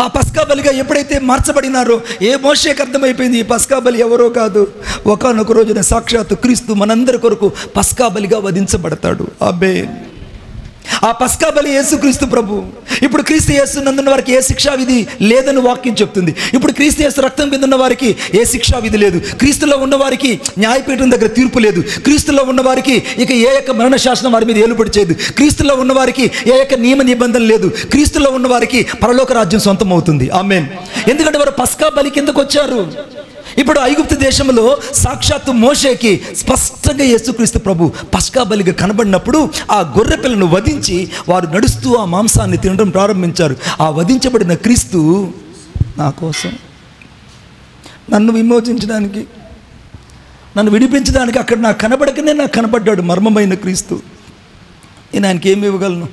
ఆ పస్కా బలిగా ఎప్పుడైతే మార్చబడినారో ఏ మోషేకి అర్థమైపోయింది ఈ పస్కా బలి ఎవరో కాదు, ఒకానొక రోజున సాక్షాత్తు క్రీస్తు మనందరి కొరకు పస్కా బలిగా వధించబడతాడు. ఆమేన్. ఆ పస్కా బలి యేసుక్రీస్తు ప్రభు. ఇప్పుడు క్రీస్తు యేసు నందున్న వారికి ఏ శిక్షా విధి లేదని వాక్యం చెప్తుంది. ఇప్పుడు క్రీస్తు యేసు రక్తం మీద ఉన్న వారికి ఏ శిక్షా విధి లేదు. క్రీస్తులో ఉన్న వారికి న్యాయపీఠం దగ్గర తీర్పు లేదు. క్రీస్తులో ఉన్న వారికి ఇక ఏ యొక్క మరణ శాసనం వారి మీద ఏలుబడి చేయదు. క్రీస్తులో ఉన్న వారికి ఏ యొక్క నియమ నిబంధన లేదు. క్రీస్తులో ఉన్న వారికి పరలోక రాజ్యం సొంతం అవుతుంది. ఆమేన్. ఎందుకంటే వారు పస్కా బలి కిందకు వచ్చారు. ఇప్పుడు ఐగుప్తు దేశంలో సాక్షాత్తు మోషేకి స్పష్టంగా యేసుక్రీస్తు ప్రభు పస్కా బలిగా కనబడినప్పుడు ఆ గొర్రె పిల్లను వధించి వారు నడుస్తూ ఆ మాంసాన్ని తినడం ప్రారంభించారు. ఆ వధించబడిన క్రీస్తు నా కోసం, నన్ను విమోచించడానికి, నన్ను విడిపించడానికి అక్కడ నాకు కనబడకనే నాకు కనబడ్డాడు మర్మమైన క్రీస్తు. నేను ఆయనకి ఏమి ఇవ్వగలను?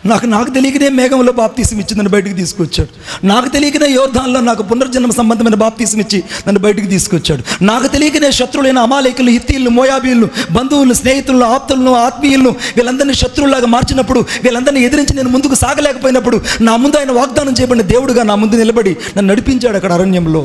నాకు తెలియకనే మేఘంలో బాప్తీసం ఇచ్చి నన్ను బయటికి తీసుకొచ్చాడు. నాకు తెలియకనే యోర్దాన్లో నాకు పునర్జన్మ సంబంధమైన బాప్తీసం ఇచ్చి నన్ను బయటికి తీసుకొచ్చాడు. నాకు తెలియకనే శత్రువులైన అమాలేకులు, హిత్తీయులు, మోయాబీయులు, బంధువులు, స్నేహితులను, ఆప్తులను, ఆత్మీయులను వీళ్ళందరినీ శత్రువులాగా మార్చినప్పుడు, వీళ్ళందరినీ ఎదిరించి నేను ముందుకు సాగలేకపోయినప్పుడు నా ముందు ఆయన వాగ్దానం చేయబడిన దేవుడుగా నా ముందు నిలబడి నన్ను నడిపించాడు. అక్కడ అరణ్యంలో,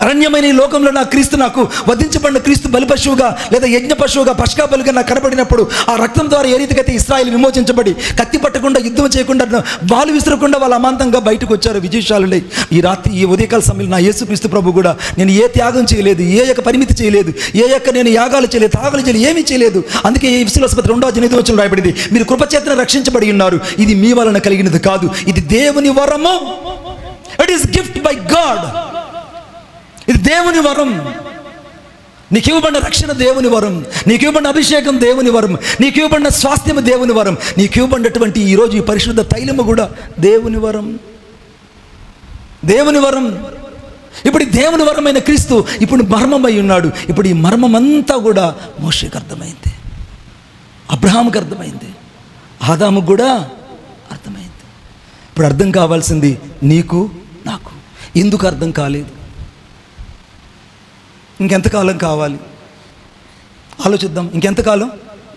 అరణ్యమైన ఈ లోకంలో నా క్రీస్తు, నాకు వధించబడిన క్రీస్తు బలి పశువుగా లేదా యజ్ఞ పశువుగా పస్కా బలిగా నాకు కనబడినప్పుడు ఆ రక్తం ద్వారా ఏ రీతికైతే ఇశ్రాయేలు విమోచించబడి కత్తి పట్టకుండా, యుద్ధం చేయకుండా, బాలు విసరకుండా వాళ్ళు అమాంతంగా బయటకు వచ్చారు విజయశాలులై. ఈ రాత్రి ఈ ఉదయకాల సమయంలో నా యేసుక్రీస్తు ప్రభు కూడా నేను ఏ త్యాగం చేయలేదు, ఏ యొక్క పరిమితి చేయలేదు, ఏ యొక్క నేను యాగాలు చేయలేదు, తాగాలు చేయలేదు, ఏమీ చేయలేదు. అందుకే ఈ విశ్వాసపత్రి 2:8 రాయబడింది, మీరు కృపచేతన రక్షించబడి ఉన్నారు, ఇది మీ వలన కలిగినది కాదు, ఇది దేవుని వరము. It is gift by God. ఇది దేవుని వరం. నీకు ఇవ్వబడిన రక్షణ దేవుని వరం, నీకు ఇవ్వబడిన అభిషేకం దేవుని వరం, నీకు ఇవ్వబడిన స్వాస్థ్యం దేవుని వరం, నీకు ఇవ్వబడినటువంటి ఈరోజు ఈ పరిశుద్ధ తైలము కూడా దేవుని వరం, దేవుని వరం. ఇప్పుడు ఈ దేవుని వరమైన క్రీస్తు ఇప్పుడు మర్మమై ఉన్నాడు. ఇప్పుడు ఈ మర్మం అంతా కూడా మోషేకి అర్థమైంది, అబ్రహాముకి అర్థమైంది, ఆదాముకు కూడా అర్థమైంది. ఇప్పుడు అర్థం కావాల్సింది నీకు నాకు. ఎందుకు అర్థం కాలేదు? ఇంకెంతకాలం కావాలి? ఆలోచిద్దాం. ఇంకెంతకాలం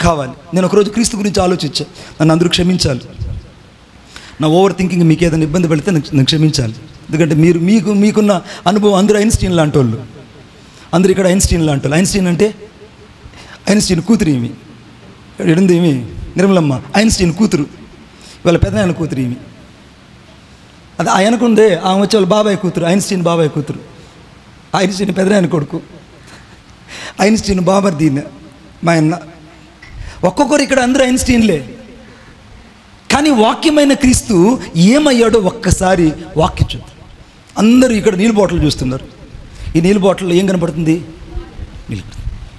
కావాలి? నేను ఒకరోజు క్రీస్తు గురించి ఆలోచించాను. నన్ను అందరూ క్షమించాలి. నా ఓవర్ థింకింగ్ మీకు ఏదైనా ఇబ్బంది పెడితే నన్ను క్షమించాలి. ఎందుకంటే మీకున్న అనుభవం, అందరూ ఐన్స్టీన్ లాంటి వాళ్ళు, అందరూ ఇక్కడ ఐన్స్టీన్ లాంటి వాళ్ళు. ఐన్స్టీన్ అంటే ఐన్స్టీన్ కూతురు ఈమె, ఎడుంది ఈమె నిర్మలమ్మ, ఐన్స్టీన్ కూతురు, వాళ్ళ పెదనాయన కూతురు ఈమె. అది ఆయనకుందే, ఆమె వచ్చే వాళ్ళ బాబాయ్ కూతురు, ఐన్స్టీన్ బాబాయ్ కూతురు. ఐన్స్టీన్ పెదనాయన కొడుకు, ఐన్స్టీన్ బాబర్దీన్ మా అన్న. ఒక్కొక్కరు ఇక్కడ అందరూ ఐన్స్టీన్లే. కానీ వాక్యమైన క్రీస్తు ఏమయ్యాడో ఒక్కసారి వాక్యం చూద్దాం. అందరూ ఇక్కడ నీళ్ళు బాటిల్ చూస్తున్నారు. ఈ నీళ్ళు బాటిల్లో ఏం కనపడుతుంది? నీళ్ళు.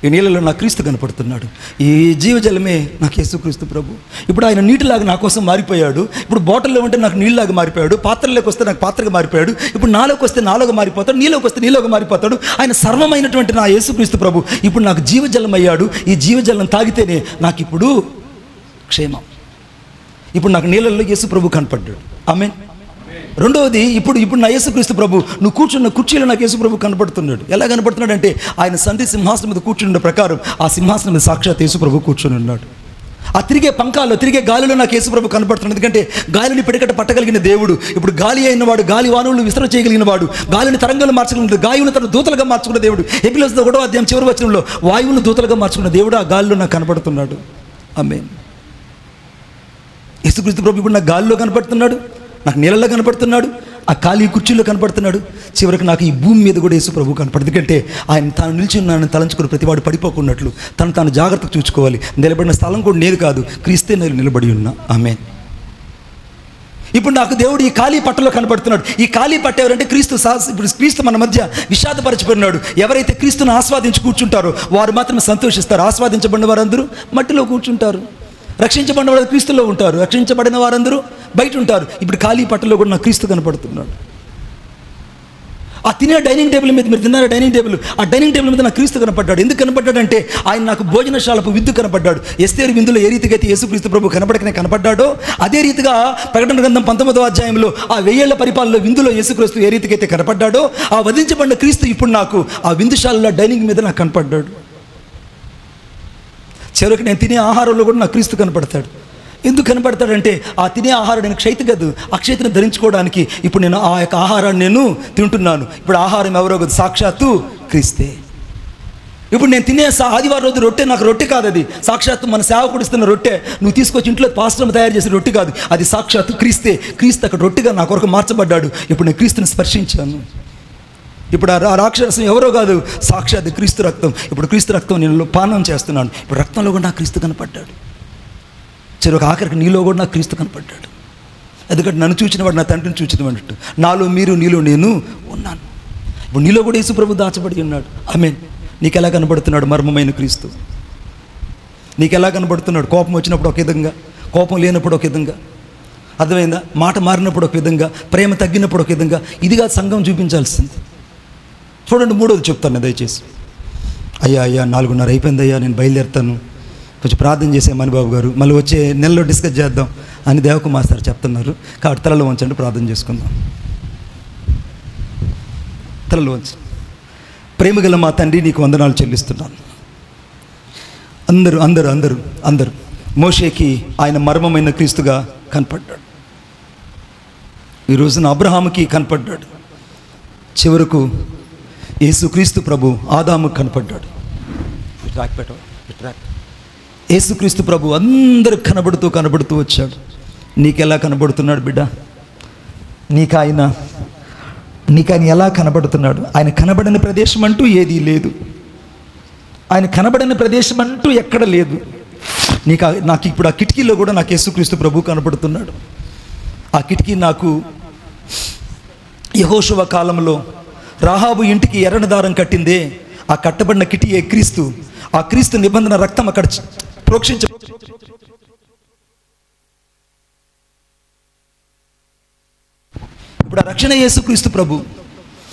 ఈ నీళ్ళలో నా క్రీస్తు కనపడుతున్నాడు. ఈ జీవజలమే నాకు యేసుక్రీస్తు ప్రభు. ఇప్పుడు ఆయన నీటిలాగా నా కోసం మారిపోయాడు. ఇప్పుడు బాటిల్లో ఉంటే నాకు నీళ్ళలాగా మారిపోయాడు. పాత్రలోకి వస్తే నాకు పాత్రగా మారిపోయాడు. ఇప్పుడు నాలోకి వస్తే నాలోగా మారిపోతాడు, నీలోకి వస్తే నీలోగా మారిపోతాడు. ఆయన సర్వమైనటువంటి నా యేసుక్రీస్తు ప్రభు ఇప్పుడు నాకు జీవజలం అయ్యాడు. ఈ జీవజలం తాగితేనే నాకు ఇప్పుడు క్షేమం. ఇప్పుడు నాకు నీళ్ళల్లో యేసు ప్రభు కనపడ్డాడు. ఆమేన్. రెండవది, ఇప్పుడు నా యేసుక్రీస్తు ప్రభు నువ్వు కూర్చున్న కుర్చీలో నాకు యేసు ప్రభు కనపడుతున్నాడు. ఎలా కనపడుతున్నాడు అంటే ఆయన సంధి సింహాసనం మీద కూర్చున్న ప్రకారం ఆ సింహాసనం మీద సాక్షాత్ యేసు ప్రభు కూర్చొని ఉన్నాడు. ఆ తిరిగే పంకాల్లో, తిరిగే గాలిలో నాకు యేసు ప్రభు కనపడుతున్నాడు. ఎందుకంటే గాలిని పిడకట పట్టగలిగిన దేవుడు, ఇప్పుడు గాలి అయిన వాడు, గాలి వానవులను విస్తరణ చేయగలిగిన వాడు, గాలిని తరంగాలు మార్చగలిగిన, గాయువులను తన దూతలుగా మార్చుకున్న దేవుడు. హెబ్రీయుల 1వ అధ్యాయం చివరి వచనంలో వాయువులను దూతలుగా మార్చుకున్న దేవుడు ఆ గాలిలో నాకు కనపడుతున్నాడు. ఆమేన్. యేసుక్రీస్తు ప్రభు ఇప్పుడు నాకు గాలిలో కనపడుతున్నాడు, నాకు నీళ్ళలో కనపడుతున్నాడు, ఆ ఖాళీ కుర్చీలో కనపడుతున్నాడు. చివరికి నాకు ఈ భూమి మీద కూడా యేసు ప్రభు కనపడుతుంది. ఎందుకంటే ఆయన తాను నిలిచి ఉన్నానని తలంచుకుని ప్రతివాడు పడిపోకున్నట్లు తాను జాగ్రత్తగా చూసుకోవాలి. నిలబడిన స్థలం కూడా నేదు కాదు, క్రీస్తే నేను నిలబడి ఉన్నా. ఆమేన్. ఇప్పుడు నాకు దేవుడు ఈ ఖాళీ పట్టలో కనపడుతున్నాడు. ఈ ఖాళీ పట్ట ఎవరంటే క్రీస్తు. ఇప్పుడు క్రీస్తు మన మధ్య విషాదపరచబడినాడు. ఎవరైతే క్రీస్తును ఆస్వాదించి కూర్చుంటారో వారు మాత్రమే సంతోషిస్తారు. ఆస్వాదించబడిన వారందరూ మట్టిలో కూర్చుంటారు. రక్షించబడిన వారు క్రీస్తులో ఉంటారు, రక్షించబడిన వారందరూ బయట ఉంటారు. ఇప్పుడు ఖాళీ పట్టలో కూడా నాకు క్రీస్తు కనపడుతున్నాడు. ఆ తినే డైనింగ్ టేబుల్ మీద, మీరు తిన్నారా డైనింగ్ టేబుల్, ఆ డైనింగ్ టేబుల్ మీద నాకు క్రీస్తు కనపడ్డాడు. ఎందుకు కనపడ్డాడంటే ఆయన నాకు భోజనశాలకు విందు కనపడ్డాడు. ఎస్తేరు విందులో ఏ రీతిగా అయితే యేసుక్రీస్తు ప్రభు కనపడకనే కనపడ్డాడో అదే రీతిగా ప్రకటన గ్రంథం 19వ అధ్యాయంలో ఆ 1000 ఏళ్ల పరిపాలనలో విందులో యేసుక్రీస్తు ఏ రీతిగా అయితే కనపడ్డాడో ఆ వధించబడిన క్రీస్తు ఇప్పుడు నాకు ఆ విందుశాలలో డైనింగ్ మీద నాకు కనపడ్డాడు. చివరికి నేను తినే ఆహారంలో కూడా నాకు క్రీస్తు కనపడతాడు. ఎందుకు కనపడతాడంటే ఆ తినే ఆహారం నేను క్షైత కాదు, అక్షయతను ధరించుకోవడానికి ఇప్పుడు నేను ఆ యొక్క ఆహారాన్ని నేను తింటున్నాను. ఇప్పుడు ఆహారం ఎవరో కాదు, సాక్షాత్తు క్రీస్తే. ఇప్పుడు నేను తినే ఆదివారం రోజు రొట్టె నాకు రొట్టె కాదు, అది సాక్షాత్తు మన సేవకుడు ఇస్తున్న రొట్టె. నువ్వు తీసుకొచ్చి ఇంట్లో పాస్టర్ తయారు చేసిన రొట్టె కాదు, అది సాక్షాత్తు క్రీస్తే. క్రీస్తు అక్కడ రొట్టెగా నా కొరకు మార్చబడ్డాడు. ఇప్పుడు నేను క్రీస్తుని స్పర్శించాను. ఇప్పుడు ఆ రాక్షసం ఎవరో కాదు, సాక్షాత్ క్రీస్తు రక్తం. ఇప్పుడు క్రీస్తు రక్తం నేను పానం చేస్తున్నాను. ఇప్పుడు రక్తంలో కూడా నాకు క్రీస్తు కనపడ్డాడు. చివరికి ఆఖరికి నీలో కూడా నాకు క్రీస్తు కనపడ్డాడు. ఎందుకంటే నన్ను చూచిన వాడు నా తండ్రిని చూచిన అన్నట్టు నాలో మీరు, నీలో నేను ఉన్నాను. ఇప్పుడు నీలో కూడా యేసు ప్రభు దాచబడి ఉన్నాడు. ఆమేన్. నీకు ఎలా కనబడుతున్నాడు మర్మమైన క్రీస్తు? నీకు ఎలా కనబడుతున్నాడు? కోపం వచ్చినప్పుడు ఒక విధంగా, కోపం లేనప్పుడు ఒక విధంగా, అర్థమైందా? మాట మారినప్పుడు ఒక విధంగా, ప్రేమ తగ్గినప్పుడు ఒక విధంగా. ఇదిగా సంఘం చూపించాల్సింది. చూడండి, మూడోది చెప్తాను దయచేసి. అయ్యా 4:30 అయిపోయింది అయ్యా, నేను బయలుదేరుతాను, కొంచెం ప్రార్థన చేసే మణిబాబు గారు, మళ్ళీ వచ్చే నెలలో డిస్కస్ చేద్దాం అని దేవకుమార్ సార్ చెప్తున్నారు. కాబట్టి తలలో వంచండి, ప్రార్థన చేసుకుందాం. తలలో వంచు. ప్రేమగల మా తండ్రి, నీకు వందనాలు చెల్లిస్తున్నాను. అందరూ మోషేకి ఆయన మర్మమైన క్రీస్తుగా కనపడ్డాడు. ఈ రోజున అబ్రహాముకి కనపడ్డాడు. చివరకు యేసుక్రీస్తు ప్రభు ఆదాముకు కనపడ్డాడు. యేసుక్రీస్తు ప్రభు అందరికి కనబడుతూ వచ్చాడు. నీకెలా కనబడుతున్నాడు బిడ్డ? నీకు ఆయన ఎలా కనబడుతున్నాడు? ఆయన కనబడని ప్రదేశం అంటూ ఏదీ లేదు. ఆయన కనబడని ప్రదేశం అంటూ ఎక్కడ లేదు. నాకు ఇప్పుడు ఆ కిటికీలో కూడా నాకు యేసుక్రీస్తు ప్రభు కనబడుతున్నాడు. ఆ కిటికీ నాకు యెహోషువ కాలంలో రాహాబు ఇంటికి ఎర్రని దారం కట్టిందే, ఆ కట్టబడిన కిటికీ క్రీస్తు. ఆ క్రీస్తు నిబంధన రక్తం అక్కడ ప్రోక్షించ. ఇప్పుడు ఆ రక్షణ యేసుక్రీస్తు ప్రభు.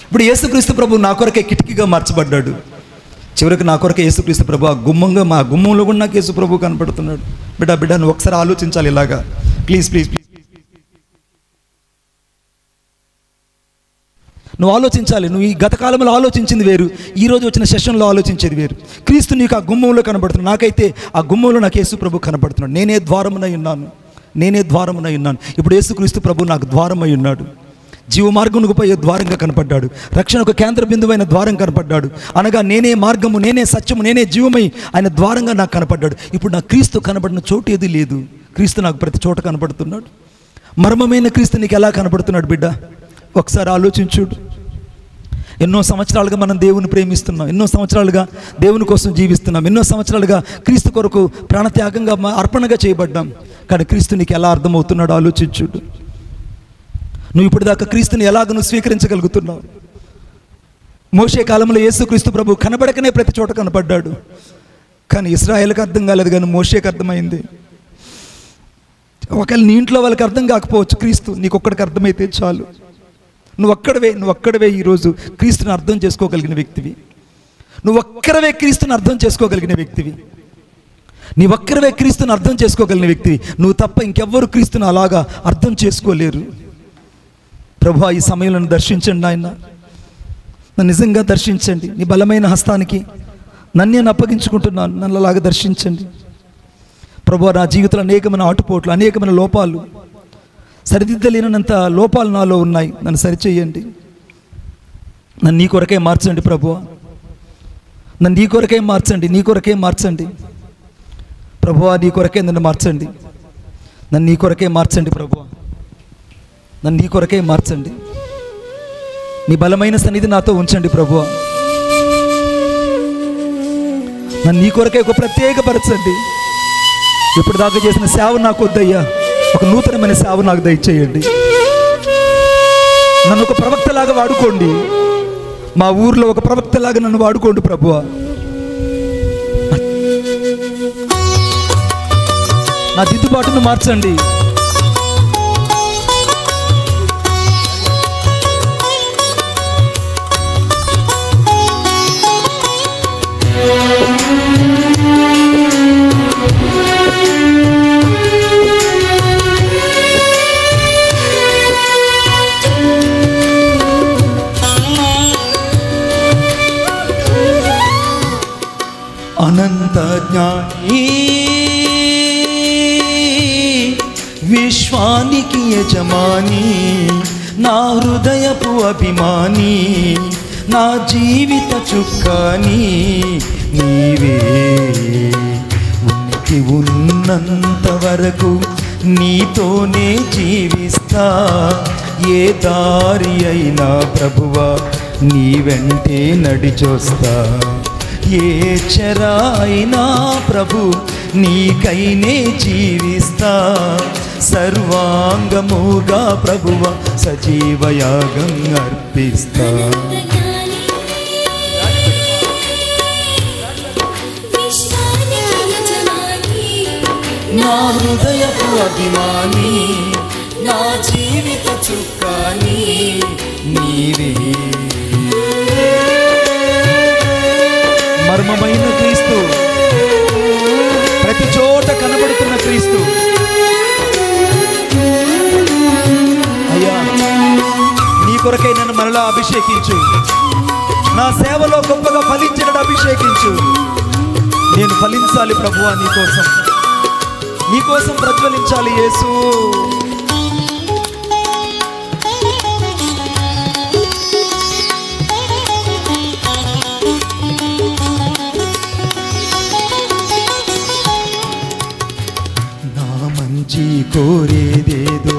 ఇప్పుడు యేసుక్రీస్తు ప్రభు నా కొరకే కిటికీగా మార్చబడ్డాడు. చివరికి నా కొరకే యేసుక్రీస్తు ప్రభు ఆ గుమ్మంలో కూడా నాకు యేసు ప్రభు కనపడుతున్నాడు. బిడ్డ నువ్వు ఒకసారి ఆలోచించాలి ఇలాగా. ప్లీజ్ నువ్వు ఆలోచించాలి. నువ్వు ఈ గత కాలంలో ఆలోచించింది వేరు, ఈరోజు వచ్చిన సెషన్లో ఆలోచించేది వేరు. క్రీస్తు నీకు ఆ గుమ్మంలో కనబడుతున్నాడు. నాకైతే ఆ గుమ్మంలో నాకు యేసు ప్రభు కనబడుతున్నాడు. నేనే ద్వారమునై ఉన్నాను. ఇప్పుడు యేసుక్రీస్తు ప్రభు నాకు ద్వారమై ఉన్నాడు. జీవ మార్గమునకు పోయే ద్వారంగా కనపడ్డాడు. రక్షణకు కేంద్ర బిందువైన ద్వారం కనపడ్డాడు. అనగా నేనే మార్గము, నేనే సత్యము, నేనే జీవమై ఆయన ద్వారంగా నాకు కనపడ్డాడు. ఇప్పుడు నా క్రీస్తు కనబడిన చోటు ఏది లేదు. క్రీస్తు నాకు ప్రతి చోట కనపడుతున్నాడు. మర్మమైన క్రీస్తు నీకు ఎలా కనపడుతున్నాడు బిడ్డ? ఒకసారి ఆలోచించుడు. ఎన్నో సంవత్సరాలుగా మనం దేవుని ప్రేమిస్తున్నాం, ఎన్నో సంవత్సరాలుగా దేవుని కోసం జీవిస్తున్నాం, ఎన్నో సంవత్సరాలుగా క్రీస్తు కొరకు ప్రాణత్యాగంగా అర్పణగా చేయబడ్డాం. కానీ క్రీస్తు నీకు ఎలా అర్థమవుతున్నాడు ఆలోచించుడు. నువ్వు ఇప్పుడు దాకా క్రీస్తుని ఎలాగ నువ్వు స్వీకరించగలుగుతున్నావు? మోషే కాలంలో యేసుక్రీస్తు ప్రభు కనబడకనే ప్రతి చోట కనపడ్డాడు. కానీ ఇశ్రాయేలుకి అర్థం కాలేదు, కానీ మోషేకి అర్థమైంది. ఒకవేళ నీ ఇంట్లో వాళ్ళకి అర్థం కాకపోవచ్చు, క్రీస్తు నీకొక్కడికి అర్థమైతే చాలు. నువ్వు ఒక్కడవే ఈరోజు క్రీస్తుని అర్థం చేసుకోగలిగిన వ్యక్తివి. నువ్వు ఒక్కరవే క్రీస్తుని అర్థం చేసుకోగలిగిన వ్యక్తివి. నువ్వు తప్ప ఇంకెవ్వరు క్రీస్తుని అలాగా అర్థం చేసుకోలేరు. ప్రభువా, ఈ సమయంలో దర్శించండి నాయన, నన్ను నిజంగా దర్శించండి. నీ బలమైన హస్తానికి నన్ను నేను అప్పగించుకుంటున్నాను. నన్ను అలాగా దర్శించండి ప్రభువా. నా జీవితంలో అనేకమైన ఆటుపోట్లు, అనేకమైన లోపాలు, సరిదిద్దలేనంత లోపాలు నాలో ఉన్నాయి. నన్ను సరిచేయండి. నన్ను నీ కొరకే మార్చండి ప్రభువా. నీ కొరకే మార్చండి ప్రభువా. నీ కొరకే నన్ను మార్చండి. నీ కొరకే మార్చండి ప్రభువా. నీ కొరకే మార్చండి. నీ బలమైన సన్నిధి నాతో ఉంచండి ప్రభువా. నీ కొరకే ఒక ప్రత్యేకపరచండి. ఇప్పుడు దాకా చేసిన సేవ నాకు వద్దయ్యా, ఒక నూతనమైన సేవ నాకు దయచేయండి. నన్ను ఒక ప్రవక్తలాగా వాడుకోండి. మా ఊర్లో ఒక ప్రవక్తలాగా నన్ను వాడుకోండి ప్రభువా. నా దిద్దుబాటును మార్చండి. అనంత జ్ఞాని, విశ్వానికి యజమాని, నా హృదయపు అభిమాని, నా జీవిత చుక్కాని నీవే. ఉనికి ఉన్నంత వరకు నీతోనే జీవిస్తా. ఏ దారి అయినా ప్రభువా నీ వెంటే నడిచొస్తా. ఏ చెర అయినా ప్రభు నీకైనే జీవిస్తా. సర్వాంగముగా ప్రభువ సజీవయాగం అర్పిస్తా. నా హృదయపు అభిమాని, నా జీవిత చుక్కాని నీవే. మర్మమైన క్రీస్తు, ప్రతి చోట కనబడుతున్న క్రీస్తు. అయ్యా, నీ కొరకై నన్ను మరలా అభిషేకించు. నా సేవలో గొప్పగా ఫలించినట్టు అభిషేకించు. నేను ఫలించాలి ప్రభువా, నీకోసం ప్రజ్వలించాలి యేసు. నా మంచి కోరేదేదో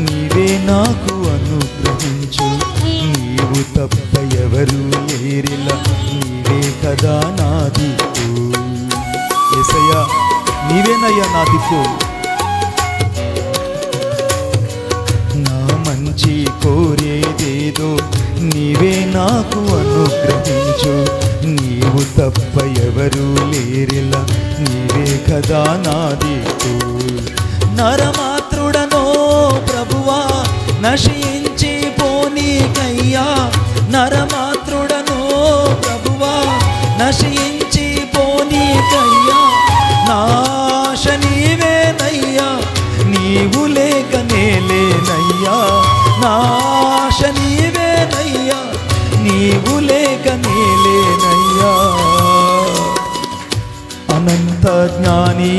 నీవే నాకు అనుగ్రహించు. నీవు తప్ప ఎవరు లేరిలా, నీవే కదా నా దిక్కు. యేసయ్యా, నీవేనయ్యా నా దిక్కు. నా మంచి కోరేదేదో నీవే నాకు అనుగ్రహించు. నీవు తప్ప ఎవరు లేరిలా, నీవే కదా నా దిక్కు. నరమాత్రుడనో ప్రభువా నశించి పోనీకయ్యా. నరమాత్రుడనో ప్రభువా నశించి పోనీకయ్యా. నాశ నీవేనయ్యా, నీవు లేక నేలేనయ్యా. నాశ నీవేనయ్యా, నీవు లేక నేలేనయ్యా. అనంత జ్ఞాని,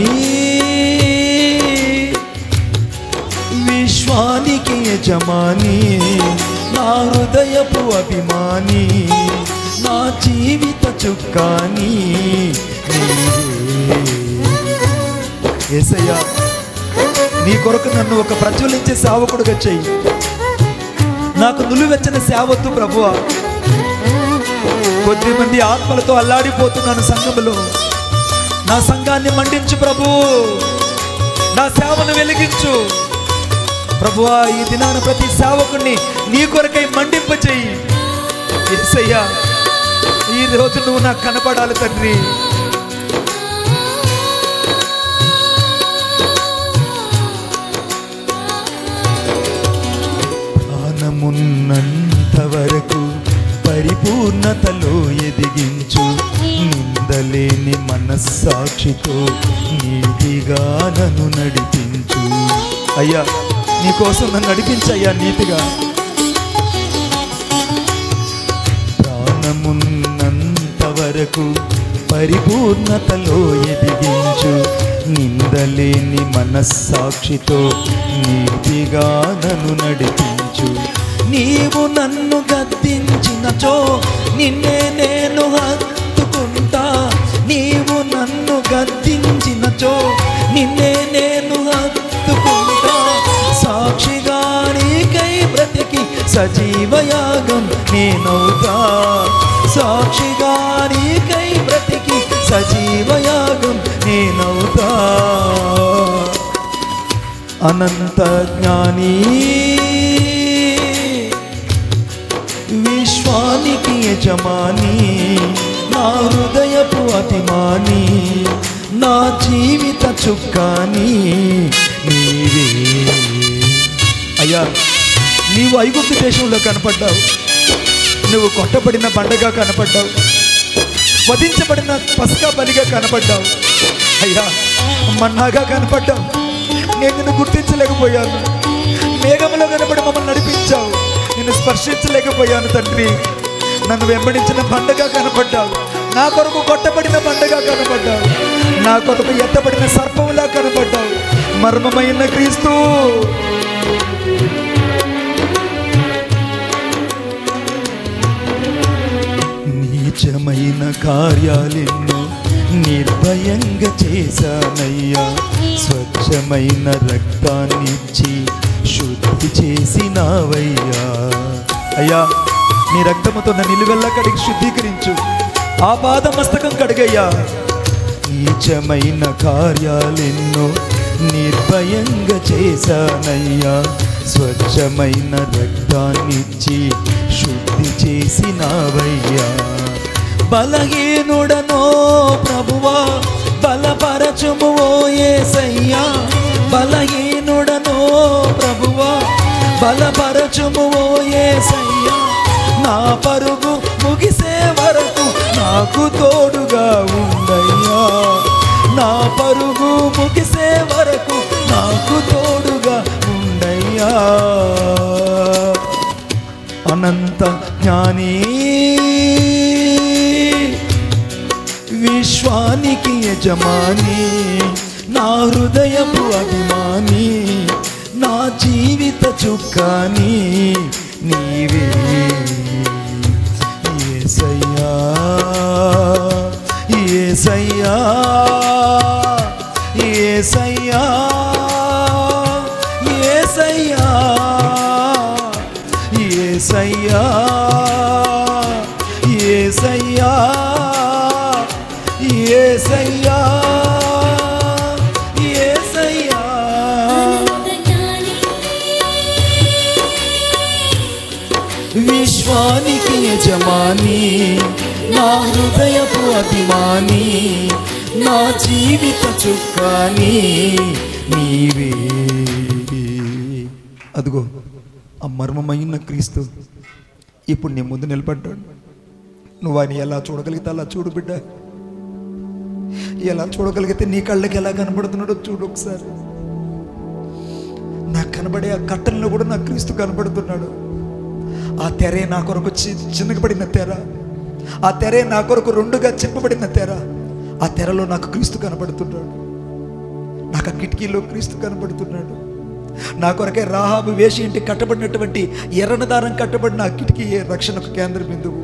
విశ్వానికి యజమాని, నా హృదయపు అభిమాని, నా జీవిత చుక్కాని యేసయ్యా. నీ కొరకు నన్ను ఒక ప్రజ్వలించే సేవకుడుగా చెయ్యి. నాకు నులివెచ్చని సేవద్దు ప్రభువా. కొద్దిమంది ఆత్మలతో అల్లాడిపోతున్నాను సంఘములో. నా సంఘాన్ని మండించు ప్రభు, నా సేవను వెలిగించు ప్రభువా. ఈ దినాన ప్రతి సేవకుడిని నీ కొరకై మండింపచేయి యేసయ్యా. ఈ రోజు నువ్వు నాకు కనపడాలి తండ్రి. ప్రాణమున్నంత వరకు పరిపూర్ణతలో ఎదిగించు. నిందలేని మనస్సాక్షితో నీతిగా నన్ను నడిపించు. అయ్యా, నీకోసం నన్ను నడిపించయ్యా నీతిగా. ప్రాణమున్నంత వరకు పరిపూర్ణతలో ఎదిగించు. నిందలేని మనస్సాక్షితో నీతిగా నన్ను నడిపించు. నీవు నన్ను గద్దించినచో నిన్నే నేను హత్తుకుంటా. నీవు నన్ను గద్దించినచో నిన్నే నేను హత్తుకుంటా. సాక్షిగా నీకై బ్రతికి సజీవయాగం నేనవుతా. సాక్షిగా నీకై బ్రతికి సజీవయాగం నేనవుతా. అనంత జ్ఞాని, విశ్వానికి యజమాని, నా హృదయపు అభిమాని, నా జీవిత చుక్కాని నీవే. అయ్యా, నీవు ఐగుప్తు దేశంలో కనపడ్డావు. నువ్వు కొట్టబడిన బండగా కనపడ్డావు. వధించబడిన పస్కా బలిగా కనపడ్డావు. అయ్యా, మన్నాగా కనపడ్డావు. నేను నిన్ను గుర్తించలేకపోయాను. మేఘంలో కనపడి మమ్మల్ని నడిపించావు. నిన్ను స్పర్శించలేకపోయాను తండ్రి. నన్ను వెంబడించిన బండగా కనపడ్డావు. నా కొరకు కొట్టబడిన బండగా కనపడ్డావు. నా కొరకు ఎత్తబడిన సర్పంలా కనపడ్డావు. మర్మమైన క్రీస్తు, నీచమైన కార్యాలెన్నో నిర్భయంగా చేశానయ్యా. స్వచ్ఛమైన రక్తాన్నిచ్చి శుద్ధి చేసినావయ్యా. అయ్యా, నీ రక్తముతో నా నిలువెల్లా కడిగి శుద్ధీకరించు. ఆ పాద మస్తకం కడిగయ్యా. నీచమైన కార్యాలెన్నో నిర్భయంగా చేశానయ్యా. స్వచ్ఛమైన రక్తాన్నిచ్చి శుద్ధి చేసినావయ్యా. బలహీనుడనో ప్రభువా బలపర బలపరచుము ఓ యేసయ్యా, బలహీనుడనో ప్రభువా, బలపరచుము ఓ యేసయ్యా, నా పరుగు ముగిసే వరకు నాకు తోడుగా ఉండయ్యా, నా పరుగు ముగిసే వరకు నాకు తోడుగా ఉండయ్యా. అనంత జ్ఞాని, విశ్వానికి యజమాని, నా హృదయపు అభిమాని, నా జీవిత చుక్కాని నీవే యేసయ్యా, యేసయ్యా, యేసయ్యా, యేసయ్యా, యేసయ్యా, యేసయ్యా, యేసయ్యా, యేసయ్యా. విశ్వానికి యజమాని, నా హృదయపు అభిమాని, నా జీవిత చుక్కాని నీవే. అదిగో ఆ మర్మమైన క్రీస్తు ఇప్పుడు నీ ముందు నిలబడ్డాడు. నువ్వు ఆయన ఎలా చూడగలిగితే అలా చూడు బిడ్డ. ఎలా చూడగలిగితే నీ కళ్ళకి ఎలా కనబడుతున్నాడో చూడు ఒకసారి. నాకు కనబడే ఆ కట్టంలో కూడా నా క్రీస్తు కనబడుతున్నాడు. ఆ తెరే నా కొరకు చిన్నగబడిన తెర, ఆ తెరే నా కొరకు రెండుగా చెప్పబడిన తెర. ఆ తెరలో నాకు క్రీస్తు కనబడుతున్నాడు. నాకు ఆ కిటికీలో క్రీస్తు కనబడుతున్నాడు. నా కొరకే రాహాబు వేషి ఇంటి కట్టబడినటువంటి ఎర్రన దారం కట్టబడిన ఆ కిటికీ రక్షణకు కేంద్ర బిందువు.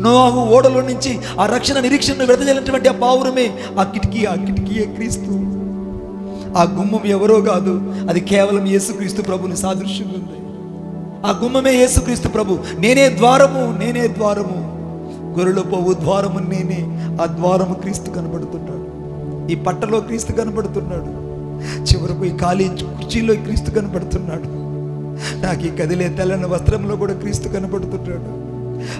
నోవాహు ఓడలో నుంచి ఆ రక్షణ నిరీక్షణను వెదజల్లినటువంటి ఆ పావురమే ఆ కిటికీయే క్రీస్తు. ఆ గుమ్మం ఎవరో కాదు, అది కేవలం యేసుక్రీస్తు ప్రభుని సాదృశ్యంగా ఉంది. ఆ గుమ్మమే యేసుక్రీస్తు ప్రభు. నేనే ద్వారము, నేనే ద్వారము, గొర్రెలు పోవు ద్వారము నేనే. ఆ ద్వారము క్రీస్తు కనబడుతున్నాడు. ఈ పట్టలో క్రీస్తు కనబడుతున్నాడు. చివరకు ఈ ఖాళీ కుర్చీలో క్రీస్తు కనబడుతున్నాడు. నాకు ఈ కదిలే తెల్లని వస్త్రంలో కూడా క్రీస్తు కనబడుతున్నాడు.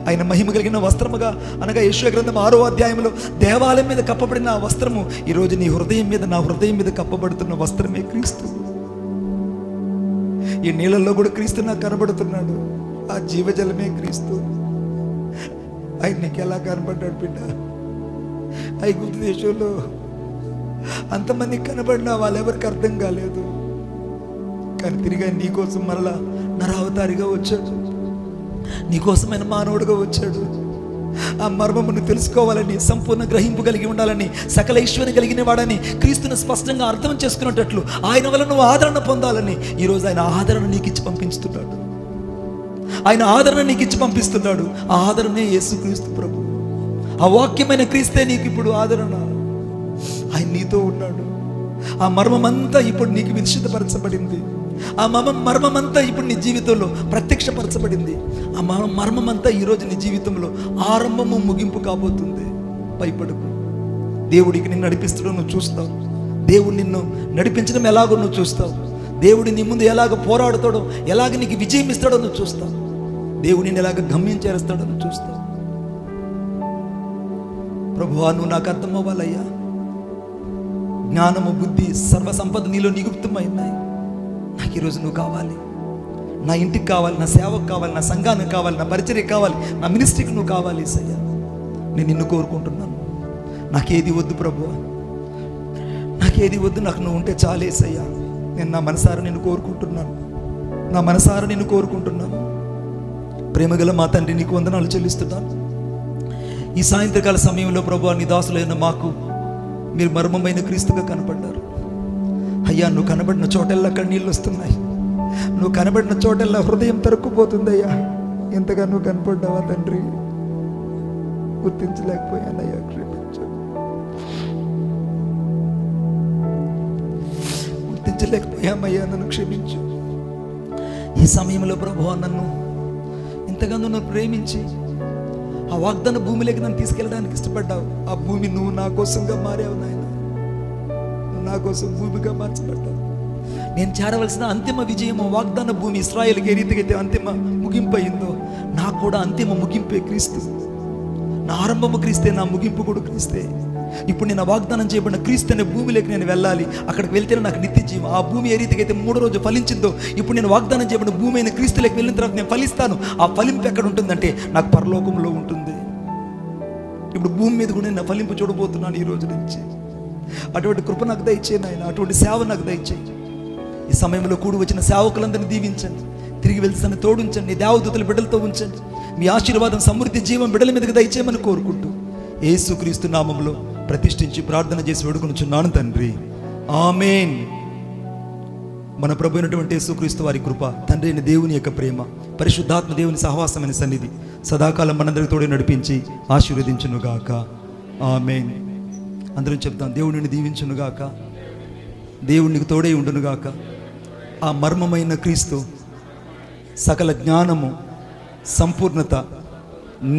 ఆయన మహిమ కలిగిన వస్త్రముగా అనగా యెషయా గ్రంథం 6వ అధ్యాయంలో దేవాలయం మీద కప్పబడిన ఆ వస్త్రము ఈరోజు నీ హృదయం మీద, నా హృదయం మీద కప్పబడుతున్న వస్త్రమే క్రీస్తు. ఈ నీళ్ళల్లో కూడా క్రీస్తు నాకు కనబడుతున్నాడు. ఆ జీవజలమే క్రీస్తు. ఆయన నీకు ఎలా కనబడ్డాడు బిడ్డ? ఐగుప్తు దేశంలో అంతమందికి కనబడినా వాళ్ళెవరికి అర్థం కాలేదు. కానీ తిరిగి ఆయన నీకోసం మరలా నరావతారిగా వచ్చాడు. నీకోసమైన మానవుడిగా వచ్చాడు. ఆ మర్మమును తెలుసుకోవాలని, సంపూర్ణ గ్రహింపు కలిగి ఉండాలని, సకల ఐశ్వర్యం కలిగిన వాడని, క్రీస్తును స్పష్టంగా అర్థం చేసుకున్నట్లు ఆయన వల్ల నువ్వు ఆదరణ పొందాలని ఈరోజు ఆయన ఆదరణ నీకు ఇచ్చి పంపించుతున్నాడు. ఆయన ఆదరణ నీకు ఇచ్చి పంపిస్తున్నాడు. ఆ ఆదరణే యేసుక్రీస్తు ప్రభు. ఆ వాక్యమైన క్రీస్తే నీకు ఇప్పుడు ఆదరణ. ఆయన నీతో ఉన్నాడు. ఆ మర్మమంతా ఇప్పుడు నీకు వినిషితపరచబడింది. ఆ మర్మమంతా ఇప్పుడు నీ జీవితంలో ప్రత్యక్షపరచబడింది. ఆ మర్మమంతా ఈరోజు నీ జీవితంలో ఆరంభము ముగింపు కాబోతుంది. భయపడకు. దేవుడికి నిన్ను నడిపిస్తాడో నువ్వు చూస్తావు. దేవుడు నిన్ను నడిపించడం ఎలాగో నువ్వు చూస్తావు. దేవుడు నీ ముందు ఎలాగ పోరాడుతాడో, ఎలాగ నీకు విజయం ఇస్తాడో నువ్వు చూస్తావు. దేవుడు నిన్ను ఎలాగ గమ్యం చేస్తాడో నువ్వు చూస్తావు. ప్రభువా, నువ్వు నాకు అర్థం అవ్వాలయ్యా. జ్ఞానము, బుద్ధి, సర్వసంపద నీలో నిగుప్తమైనాయి. నాకు ఈరోజు నువ్వు కావాలి. నా ఇంటికి కావాలి, నా సేవకు కావాలి, నా సంఘానికి కావాలి, నా పరిచర్యకు కావాలి, నా మినిస్ట్రీకి నువ్వు కావాలి యేసయ్యా. నేను నిన్ను కోరుకుంటున్నాను. నాకేది వద్దు ప్రభువా, నాకేది వద్దు, నాకు నువ్వు ఉంటే చాలు యేసయ్యా. నేను నా మనసారా నిన్ను కోరుకుంటున్నాను. నా మనసారా నిన్ను కోరుకుంటున్నాను. ప్రేమగల మా తండ్రి, నీకు వందనాలు చెల్లిస్తున్నాను. ఈ సాయంత్రకాల సమయంలో ప్రభువా, నీ దాసులైన మాకు మీరు మర్మమైన క్రీస్తుగా కనపడ్డారు అయ్యా. నువ్వు కనబడిన చోటెల్లా కన్నీళ్ళు వస్తున్నాయి. నువ్వు కనబడిన చోటెల్లా హృదయం తరుక్కుపోతుందయ్యా. ఎంతగా నువ్వు కనపడ్డావా తండ్రి, గుర్తించలేకపోయానయ్యా. క్షమించు, గుర్తించలేకపోయామయ్యా, నన్ను క్షమించు. ఈ సమయంలో ప్రభువా, నన్ను ఇంతగా నన్ను ప్రేమించి ఆ వాగ్దాన భూమిలోకి నన్ను తీసుకెళ్ళడానికి ఇష్టపడ్డావు. ఆ భూమి నువ్వు నా కోసంగా మారావు నాయన. నువ్వు నా కోసం భూమిగా మార్చబడ్డావు. నేను చేరవలసిన అంతిమ విజయం వాగ్దాన భూమి. ఇశ్రాయేలుకి ఏ రీతిగా అయితే అంతిమ ముగింపు అయిందో, నాకు కూడా అంతిమ ముగింపే క్రీస్తు. నా ఆరంభము క్రీస్తే, నా ముగింపు కూడా క్రీస్తే. ఇప్పుడు నేను వాగ్దానం చేయబడిన క్రీస్తు అనే భూమిలోకి నేను వెళ్ళాలి. అక్కడికి వెళ్తేనే నాకు నిత్య జీవం. ఆ భూమి ఏ రీతికి అయితే 3వ రోజు ఫలించిందో, ఇప్పుడు నేను వాగ్దానం చేయబడిన భూమి అయిన క్రీస్తులోకి వెళ్ళిన తర్వాత నేను ఫలిస్తాను. ఆ ఫలింపు ఎక్కడ ఉంటుందంటే నాకు పరలోకంలో ఉంటుంది. ఇప్పుడు భూమి మీద కూడా నేను ఫలింపు చూడబోతున్నాను ఈ రోజు నుంచి. అటువంటి కృప నాకు దయచేయి నాయన, అటువంటి సేవ నాకు దయచేయి. ఈ సమయంలో కూడి వచ్చిన సేవకులందరినీ దీవించండి, తిరిగి వెళ్తాను తోడుంచండి, దేవదూతల బిడ్డలతో ఉంచండి. మీ ఆశీర్వాదం, సమృద్ధి, జీవం బిడ్డల మీదకి దయచేయమని కోరుకుంటూ యేసుక్రీస్తు నామములో ప్రతిష్ఠించి ప్రార్థన చేసి వేడుకొనుచున్నాను తండ్రి, ఆమేన్. మన ప్రభు అయినటువంటి యేసుక్రీస్తు వారి కృప, తండ్రి అయిన దేవుని యొక్క ప్రేమ, పరిశుద్ధాత్మ దేవుని సహవాసమైన సన్నిధి సదాకాలం మనందరికీ తోడే నడిపించి ఆశీర్వదించునుగాక, ఆమేన్. అందరం చెప్తాం, దేవుడిని దీవించునుగాక, దేవునికి తోడే ఉండునుగాక. ఆ మర్మమైన క్రీస్తు సకల జ్ఞానము, సంపూర్ణత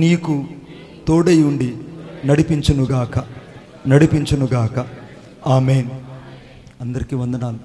నీకు తోడై ఉండి నడిపించునుగాక, నడిపించునుగాక, ఆమేన్. అందరికీ వందనాలు.